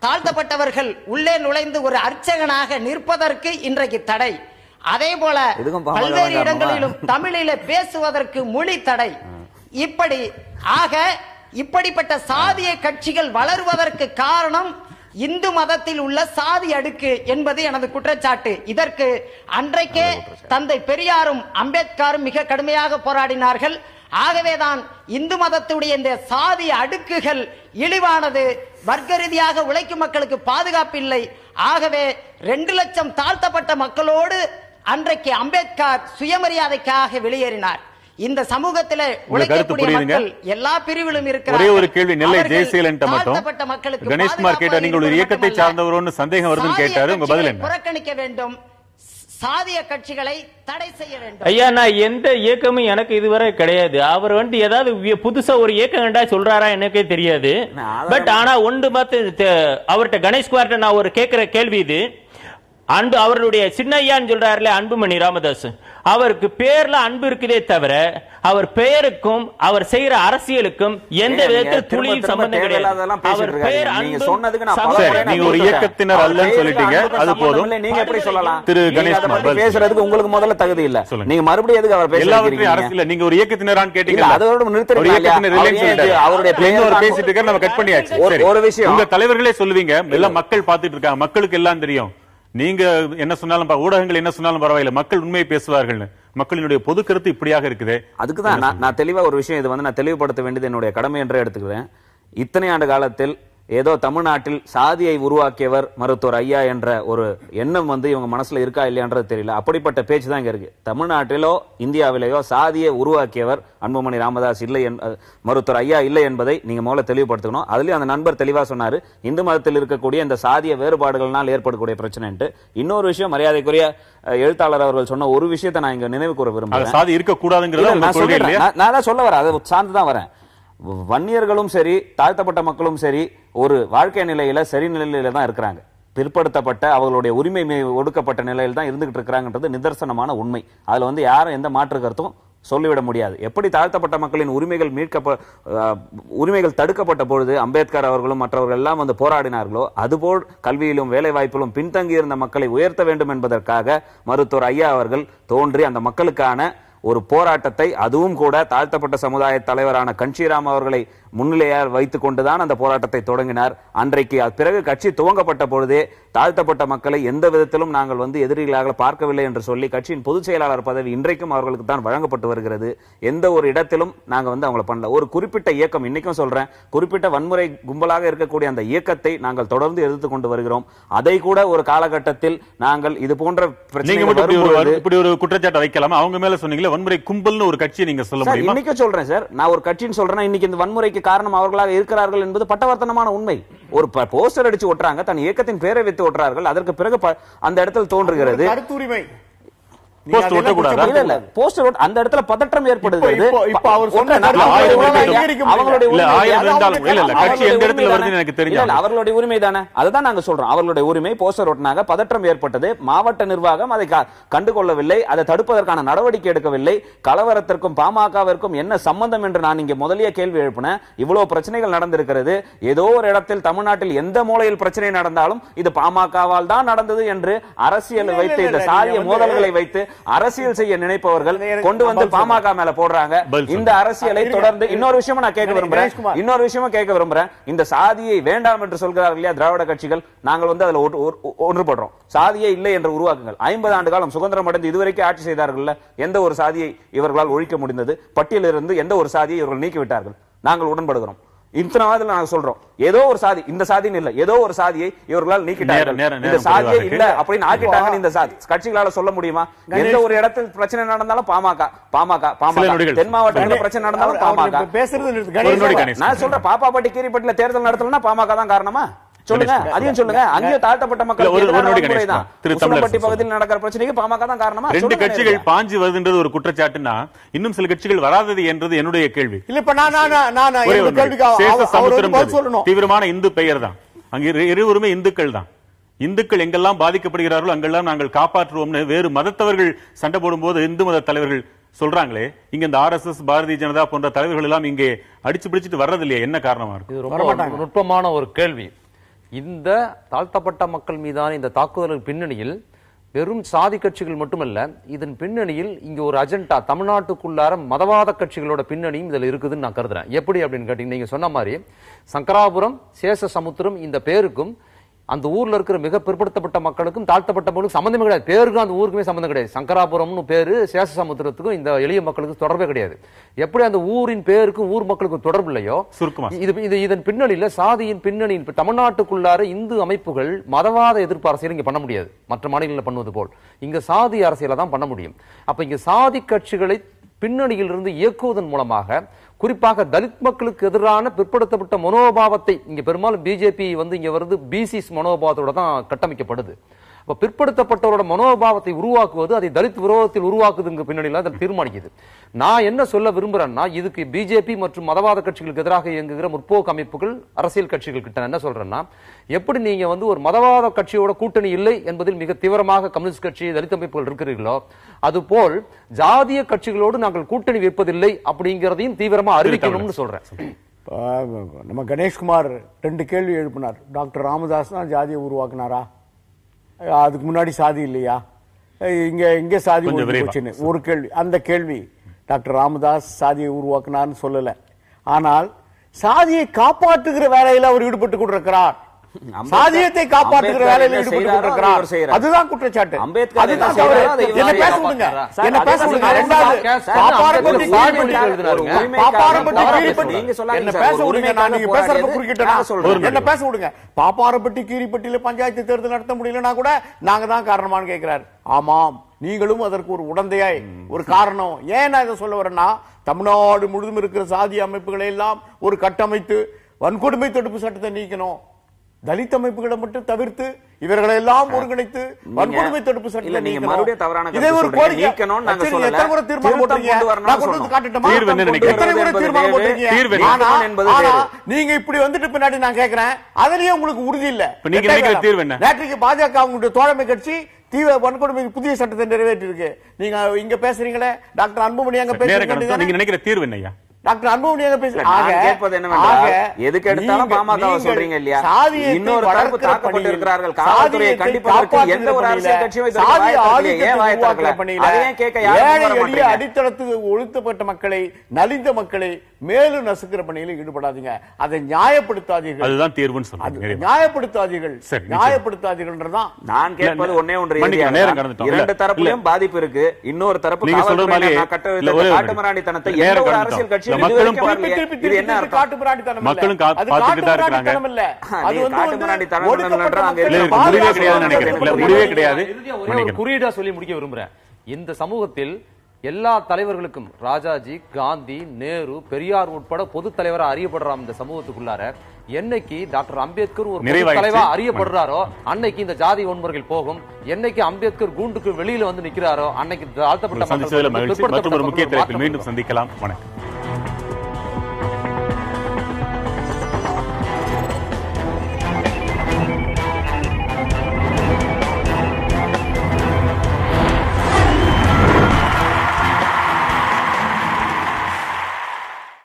தாழ்த்தப்பட்டவர்கள் உள்ளே நுழைந்து ஒரு அர்ச்சகனாக நிற்பதற்கு இன்றைக்கு தடை. அதே போல பல்வேறு இடங்களிலும் தமிழில பேசுவதற்கு மொழி தடை. இப்படிப்பட்ட சாதிய கட்சிகள் வளருவதற்கு காரணம் இந்து மதத்தில் உள்ள சாதி அடுக்கு என்பது எனது குற்றச்சாட்டு. இதற்கு அன்றைக்கே தந்தை பெரியாரும் அம்பேத்கரும் மிக கடுமையாக போராடினார்கள். ஆகவேதான் இந்து மதத்துடைய இந்த சாதி அடுக்குகள் இழிவானது. வர்க்க ரீதியாக உழைக்கும் மக்களுக்கு பாதுகாப்பு இல்லை. ஆகவே 2 லட்சம் தாழ்த்தப்பட்ட மக்களோடு அன்றைக்கு அம்பேத்கர் சுயமரியாதைக்காக வெளியேறினார். இந்த சமூகத்தில் உழைக்கக்கூடிய மக்கள் எல்லா பிரிவிலும் இருக்கிறார்கள். ஒரே ஒரு கேள்வி, நெல்லை ஜெயசீலன் மட்டும் கணேஷ்குமார் கேட்டார், நீங்கள் ஒரு இயக்கத்தை சார்ந்தவரோன்னு சந்தேகம் வருதுன்னு கேட்டாரு, உங்க பதில் என்ன? புறக்கணிக்க வேண்டும், சாதிய கட்சிகளை தடை செய்ய வேண்டும். ஐயா, நான் எந்த இயக்கமும் எனக்கு இதுவரை கிடையாது. அவர் ஏதாவது புதுசா ஒரு இயக்கம் கண்டா சொல்றாரா எனக்கே தெரியாது. பட் ஆனா ஒன்று பார்த்து அவர்கிட்ட கணேஷ்குமார்ட்ட நான் ஒரு கேட்கிற கேள்வி இது. அன்பு அவருடைய சின்னையான்னு சொல்றாருல அன்புமணி ராமதாஸ், அவருக்கு பேர்ல அன்பு இருக்குதே தவிர அவர் பெயருக்கும் அவர் செய்யற அரசியலுக்கும் எந்த விதத்தில் துளியும் சம்பந்தம் கிடையாது. அவர் பெயர் நீங்க ஒரு இயக்கத்தினர் அல்லன்னு சொல்லிட்டீங்க, அது போதும். நீங்க எப்படி சொல்லலாம்? திரு கணேஷ்குமார் பேசுறதுக்கு உங்களுக்கு முதல்ல தகுதி இல்ல. நீங்க மறுபடியும் எதுக்கு அவர் எல்லாவற்றையும் அரசியல் நீங்க ஒரு இயக்கத்தினரான்னு கேட்டீங்க, அதோட நிறுத்தி அவருடைய பேசிட்டு இருக்க நம்ம கட் பண்ணியாச்சு. ஒரு விஷயம் உங்க தலைவர்களே சொல்லுவீங்க, எல்லாம் மக்கள் பார்த்துட்டு இருக்காங்க, மக்களுக்கு எல்லாம் தெரியும், நீங்க என்ன சொன்னாலும் ஊடகங்கள் என்ன சொன்னாலும் பரவாயில்ல, மக்கள் உண்மையை பேசுவார்கள். மக்களினுடைய பொது கருத்து இப்படியாக இருக்குது. அதுக்குதான் நான் தெளிவா ஒரு விஷயம் இது நான் தெளிவுபடுத்த வேண்டியது என்னுடைய கடமை என்றே எடுத்துக்கிறேன். இத்தனை ஆண்டு காலத்தில் ஏதோ தமிழ்நாட்டில் சாதியை உருவாக்கியவர் மருத்துவர் ஐயா என்ற ஒரு எண்ணம் இவங்க மனசுல இருக்கா இல்லையான்றது தெரியல. அப்படிப்பட்ட பேச்சு தான் இங்க இருக்கு. தமிழ்நாட்டிலோ இந்தியாவிலேயோ சாதியை உருவாக்கியவர் அன்புமணி ராமதாஸ் இல்லை, மருத்துவர் ஐயா இல்லை என்பதை நீங்க முதல்ல தெளிவுபடுத்தணும். அதுலயும் அந்த நண்பர் தெளிவா சொன்னாரு, இந்து மதத்தில் இருக்கக்கூடிய இந்த சாதிய வேறுபாடுகளால் ஏற்படக்கூடிய பிரச்சனை. இன்னொரு விஷயம், மரியாதைக்குரிய எழுத்தாளர் அவர்கள் சொன்ன ஒரு விஷயத்தை நான் இங்க நினைவு கூற விரும்புறேன். சாதி இருக்கக்கூடாதுங்கிறத நான் தான் சொல்ல வரேன், அதை சார்ந்துதான் வரேன். வன்னியர்களும் சரி, தாழ்த்தப்பட்ட மக்களும் சரி, ஒரு வாழ்க்கை நிலையில சரி நிலையில தான் இருக்கிறாங்க. பிற்படுத்தப்பட்ட அவர்களுடைய உரிமை ஒடுக்கப்பட்ட நிலையில் தான் இருந்துகிட்டு இருக்கிறாங்கன்றது நிதர்சனமான உண்மை. அதுல யாரும் எந்த மாற்று கருத்தும் சொல்லிவிட முடியாது. எப்படி தாழ்த்தப்பட்ட மக்களின் உரிமைகள் தடுக்கப்பட்ட பொழுது அம்பேத்கர் அவர்களும் மற்றவர்கள் எல்லாம் போராடினார்களோ, அதுபோல் கல்வியிலும் வேலை வாய்ப்பிலும் பின்தங்கி இருந்த மக்களை உயர்த்த வேண்டும் என்பதற்காக மருத்துவர் ஐயா அவர்கள் தோன்றி அந்த மக்களுக்கான ஒரு போராட்டத்தை, அதுவும் கூட தாழ்த்தப்பட்ட சமுதாய தலைவரான கன்ஷிராம் அவர்களை முன்னிலையால் வைத்துக் கொண்டுதான் அந்த போராட்டத்தை தொடங்கினார். அன்றைக்கு பிறகு கட்சி துவங்கப்பட்ட பொழுதே தாழ்த்தப்பட்ட மக்களை எந்த விதத்திலும் நாங்கள் எதிரிகளாக பார்க்கவில்லை என்று சொல்லி கட்சியின் பொதுச் செயலாளர் பதவி இன்றைக்கும் அவர்களுக்கு தான் வழங்கப்பட்டு வருகிறது. எந்த ஒரு இடத்திலும் நாங்க அவங்களை பண்ணல. ஒரு குறிப்பிட்ட இயக்கம், இன்னைக்கும் சொல்றேன், குறிப்பிட்ட வன்முறை கும்பலாக இருக்கக்கூடிய அந்த இயக்கத்தை நாங்கள் தொடர்ந்து எதிர்த்து கொண்டு வருகிறோம். அதை கூட ஒரு காலகட்டத்தில் நாங்கள் இது போன்ற இப்படி ஒரு குற்றச்சாட்டை வைக்கலாம். அவங்க மேல சொன்னீங்களே வன்முறை கும்பல்னு ஒரு கட்சியை நீங்க சொல்ல முடியுமா? இன்னைக்கு சொல்றேன் சார், நான் ஒரு கட்சின்னு சொல்றேன். இன்னைக்கு இந்த வன்முறைக்கு காரணம் அவர்களாக இருக்கிறார்கள் என்பது பட்டவர்த்தனமான உண்மை. ஒரு போஸ்டர் அடிச்சு ஒட்டுறாங்க, தன் இயக்கத்தின் பேரை வைத்து ஒட்டுறார்கள். அதற்கு பிறகு அந்த இடத்தில் தோன்றுகிறது கருத்துரிமை. போஸ்டர் ஒட்டக்கூடாதா? இல்ல போஸ்டர் அந்த இடத்துல பதற்றம் ஏற்படுது. இப்போ அவர் சொன்ன அவங்களுடைய அவர்களுடைய உரிமை தானே, அதுதான் நாங்க சொல்றோம். அவர்களுடைய உரிமை. போஸ்டர் ஒட்டினாங்க, பதற்றம் ஏற்பட்டது. மாவட்ட நிர்வாகம் அதை கண்டுகொள்ளவில்லை, அதை தடுப்பதற்கான நடவடிக்கை எடுக்கவில்லை. கலவரத்திற்கும் பாமகவிற்கும் என்ன சம்பந்தம் என்று நான் இங்கே முதலிய கேள்வி எழுப்பினேன். இவ்வளவு பிரச்சனைகள் நடந்திருக்கிறது. ஏதோ ஒரு இடத்தில் தமிழ்நாட்டில் எந்த மூலையில் பிரச்சனை நடந்தாலும் இது பாமகவால் தான் நடந்தது என்று அரசியல் வைத்து, இந்த சாதிய மோதல்களை வைத்து அரசியல் செய்ய நினைப்பவர்கள் கொண்டு வந்து பாமக மேல போடுறாங்க. இந்த அரசியலை தொடர்ந்து இன்னொரு விஷயமா நான் கேட்க விரும்புறேன். இந்த சாதியை வேண்டாம் என்று சொல்கிறார்கள் இல்லையா திராவிட கட்சிகள், நாங்கள் வந்து அதுல ஒன்றுபடுறோம். சாதியே இல்லை என்று உருவாக்குங்கள். 50 ஆண்டு காலம் சுதந்திரம் அடைந்து இதுவரைக்கும் ஆட்சி செய்தார்கள். எந்த ஒரு சாதியை இவர்களால் ஒழிக்க முடிந்தது? பட்டியலிருந்து எந்த ஒரு சாதியை இவர்கள் நீக்கிவிட்டார்கள். நாங்கள் உடன்படுகிறோம். இத்தனாவதுல நாங்க சொல்றோம், ஏதோ ஒரு சாதி, இந்த சாதின்னு இல்ல, ஏதோ ஒரு சாதியை இவர்களால் நீக்கிட்டார்கள். இந்த சாதியே இல்ல அப்படின்னு ஆக்கிட்டாங்க. இந்த சாதி கட்சிகளால சொல்ல முடியுமா? எந்த ஒரு இடத்தில் பிரச்சனை நடந்தாலும் பாமக தென் மாவட்டத்தில் பிரச்சனை நடந்தாலும் பாமக பேசுறது. நான் சொல்றேன், பாப்பாப்பட்டி கீரிப்பட்டில தேர்தல் நடத்தலன்னா பாமக தான் காரணமா? சொல்லுங்க, அதையும் சொல்லுங்க. அங்கேயும் தாழ்த்தப்பட்ட மக்கள் பகுதியில் நடக்கிற பிரச்சனைக்கு பாமக தான் காரணமா? ரெண்டு கட்சிகள் பாஞ்சு வருதுன்றது ஒரு குற்றச்சாட்டுனா இன்னும் சில கட்சிகள் வராதது என்றது என்னுடைய கேள்வி. தீவிரமான இந்து பெயர் தான், அங்க இருவருமே இந்துக்கள் தான். இந்துக்கள் எங்கெல்லாம் பாதிக்கப்படுகிறார்களோ அங்கெல்லாம் நாங்கள் காப்பாற்றுவோம்னு வேறு மதத்தவர்கள் சண்டை போடும் போது இந்து மத தலைவர்கள் சொல்றாங்களே, இங்க இந்த RSS பாரதிய ஜனதா போன்ற தலைவர்கள் எல்லாம் இங்கே அடிச்சு பிடிச்சிட்டு வர்றது இல்லையா? என்ன காரணமா இருக்கு? இது ரொம்ப நுட்பமான ஒரு கேள்வி. இந்த தாழ்த்தப்பட்ட மக்கள் மீதான இந்த தாக்குதலின் பின்னணியில் வெறும் சாதி கட்சிகள் மட்டுமல்ல, இதன் பின்னணியில் இங்க ஒரு அஜெண்டா, தமிழ்நாட்டுக்குள்ளார மதவாத கட்சிகளோட பின்னணியும் இதுல இருக்குதுன்னு நான் கருதுறேன். எப்படி அப்படின்னு கேட்டீங்க, நீங்க சொன்ன மாதிரி சங்கராபுரம், சேஷசமுத்திரம் இந்த பேருக்கும் அந்த ஊர்ல இருக்கிற மிக பிற்படுத்தப்பட்ட மக்களுக்கும் தாழ்த்தப்பட்ட மக்களுக்கும் சம்பந்தமே கிடையாது. பேருக்கும் அந்த ஊருக்குமே சம்பந்தம் கிடையாது. சங்கராபுரம்னு பேரு, சேஷசமுத்திரத்துக்கும் இந்த எளிய மக்களுக்கு தொடர்பே கிடையாது. எப்படி அந்த ஊரின் பேருக்கும் ஊர் மக்களுக்கும் தொடர்பு இல்லையோ, இதன் பின்னணியில சாதியின் பின்னணி தமிழ்நாட்டுக்குள்ளார இந்து அமைப்புகள் மதவாத எதிர்ப்பு அரசியல் இங்க பண்ண முடியாது. மற்ற மாநிலங்களில் பண்ணுவது போல் இங்க சாதி அரசியலை தான் பண்ண முடியும். அப்ப இங்க சாதி கட்சிகளை பின்னணியில் இருந்து இயக்குவதன் மூலமாக குறிப்பாக தலித் மக்களுக்கு எதிரான பிற்படுத்தப்பட்ட மனோபாவத்தை, இங்க பெரும்பாலும் பிஜேபி வந்து இங்க வருது பிசிஸ் மனோபாவத்தோட தான் கட்டமைக்கப்படுது. அப்ப பிற்படுத்தப்பட்டவரோட மனோபாவத்தை உருவாக்குவது அதை தலித் விரோதத்தில் உருவாக்குதுங்க பின்னணியில் அதில் தீர்மானிக்குது. நான் என்ன சொல்ல விரும்புறேன்னா, இதுக்கு பிஜேபி மற்றும் மதவாத கட்சிகளுக்கு எதிராக இயங்குகிற முற்போக்கு அமைப்புகள், அரசியல் கட்சிகள் கிட்ட என்ன சொல்றேன்னா, எப்படி நீங்க வந்து ஒரு மதவாத கட்சியோட கூட்டணி இல்லை என்பதில் மிக தீவிரமாக கம்யூனிஸ்ட் கட்சி, தலித் அமைப்புகள் இருக்கிறீர்களோ, அதுபோல் ஜாதிய கட்சிகளோடு நாங்கள் கூட்டணி வைப்பதில்லை அப்படிங்கிறதையும் தீவிரமா அறிவிக்கணும்னு சொல்றேன். நம்ம கணேஷ்குமார் 2 கேள்வி எழுப்பினார். டாக்டர் ராமதாஸ் தான் ஜாதியை உருவாக்குனாரா? அதுக்கு முன்னாடி சாதி இல்லையா? இங்க சாதி போச்சுன்னு ஒரு கேள்வி. அந்த கேள்வி டாக்டர் ராமதாஸ் சாதியை உருவாக்குனார்னு சொல்லல. ஆனால் சாதியை காப்பாற்றுகிற வேலையில் அவர் ஈடுபட்டு கொண்டிருக்கிறார். சாதியத்தை காப்பாற்றுகிற வேலையில் ஈடுபட்டு கொண்டிருக்கிறார். அதுதான் குற்றச்சாட்டு. என்ன பேச விடுங்க. பாப்பாரப்பட்டி கீரிப்பட்டியில பஞ்சாயத்து தேர்தல் நடத்த முடியலன்னா கூட நாங்க தான் காரணமானு கேட்கிறார். ஆமாம், நீங்களும் அதற்கு ஒரு உடந்தையாய் ஒரு காரணம். ஏன் நான் இதை சொல்ல வரேன்னா, தமிழ்நாடு முழுதும் இருக்கிற சாதி அமைப்புகளை எல்லாம் ஒரு கட்டமைத்து வன்கொடுமை தடுப்பு சட்டத்தை நீக்கணும், தலித் அமைப்புகளை மட்டும் தவிர்த்து இவர்களை எல்லாம் ஒருங்கிணைத்து வன்கொடுமை தடுப்பு சட்டத்தை நீக்கணும். இதே ஒரு கோரிக்கை. எத்தனை முறை தீர்மானம் போட்டீங்க? நான் கொண்டு வந்து காட்டட்டுமா? எத்தனை முறை தீர்மானம் போட்டீங்க? நீங்க இப்படி வந்துட்டு பின்னாடி நான் கேட்கிறேன், அதுலயே உங்களுக்கு உறுதி இல்ல. நேற்றைக்கு பாஜக அவங்களுடைய தோழமை கட்சி தீவிர வன்கொடுமை புதிய சட்டத்தை நிறைவேற்றி இருக்கு. நீங்க இங்க பேசுறீங்களே, டாக்டர் அன்புமணி அங்க பேசுறீங்க, நீங்க நினைக்கிற தீர்வு என்னையா? டாக்டர் அன்புமணி அங்க பேசுறாங்க. எதுக்கு எடுத்தாலும் பாமக சொல்றீங்க இல்லையா? இன்னொரு தரப்பு தாக்கப்பட்டு இருக்கிறார்கள். காவல்துறையை கண்டிப்பதற்கு எந்த ஒரு அரசியல் கட்சியும் அடித்தளத்துக்கு ஒழுத்தப்பட்ட மக்களை, நலிந்த மக்களை மேலும் நசுக்கிற பணியில் ஈடுபடாதீங்க. அதை நியாயப்படுத்தாதீர்கள். அதுதான் தீர்வுன்னு சொல்றாங்க. நியாயப்படுத்தாதீர்கள், நியாயப்படுத்தாதீர்கள். நான் கேட்பது ஒன்னே ஒன்று, இரண்டு தரப்புலயும் பாதிப்பு இருக்கு. இன்னொரு தரப்பு காட்டுமிராண்டித்தனத்தை எந்த ஒரு அரசியல் கட்சி மக்களும் குறியீடா சொல்லி முடிக்க விரும்புறேன். இந்த சமூகத்தில் எல்லா தலைவர்களுக்கும், ராஜாஜி, காந்தி, நேரு, பெரியார் உட்பட பொது தலைவராக அறியப்படுற இந்த சமூகத்துக்குள்ளார என்னைக்கு டாக்டர் அம்பேத்கர் ஒரு நிறைவாயிடுச்சு. தலைவா அறியப்படுறாரோ அன்னைக்கு இந்த ஜாதி வன்முறைகள் போகும். என்னைக்கு அம்பேத்கர் கூண்டுக்கு வெளியில வந்து நிக்கிறாரோ அன்னைக்கு தாழ்த்தப்பட்ட சந்திச்சதுல மகிழ்ச்சி. மற்றும் ஒரு முக்கிய தலைப்பில் மீண்டும் சந்திக்கலாம். வணக்கம்.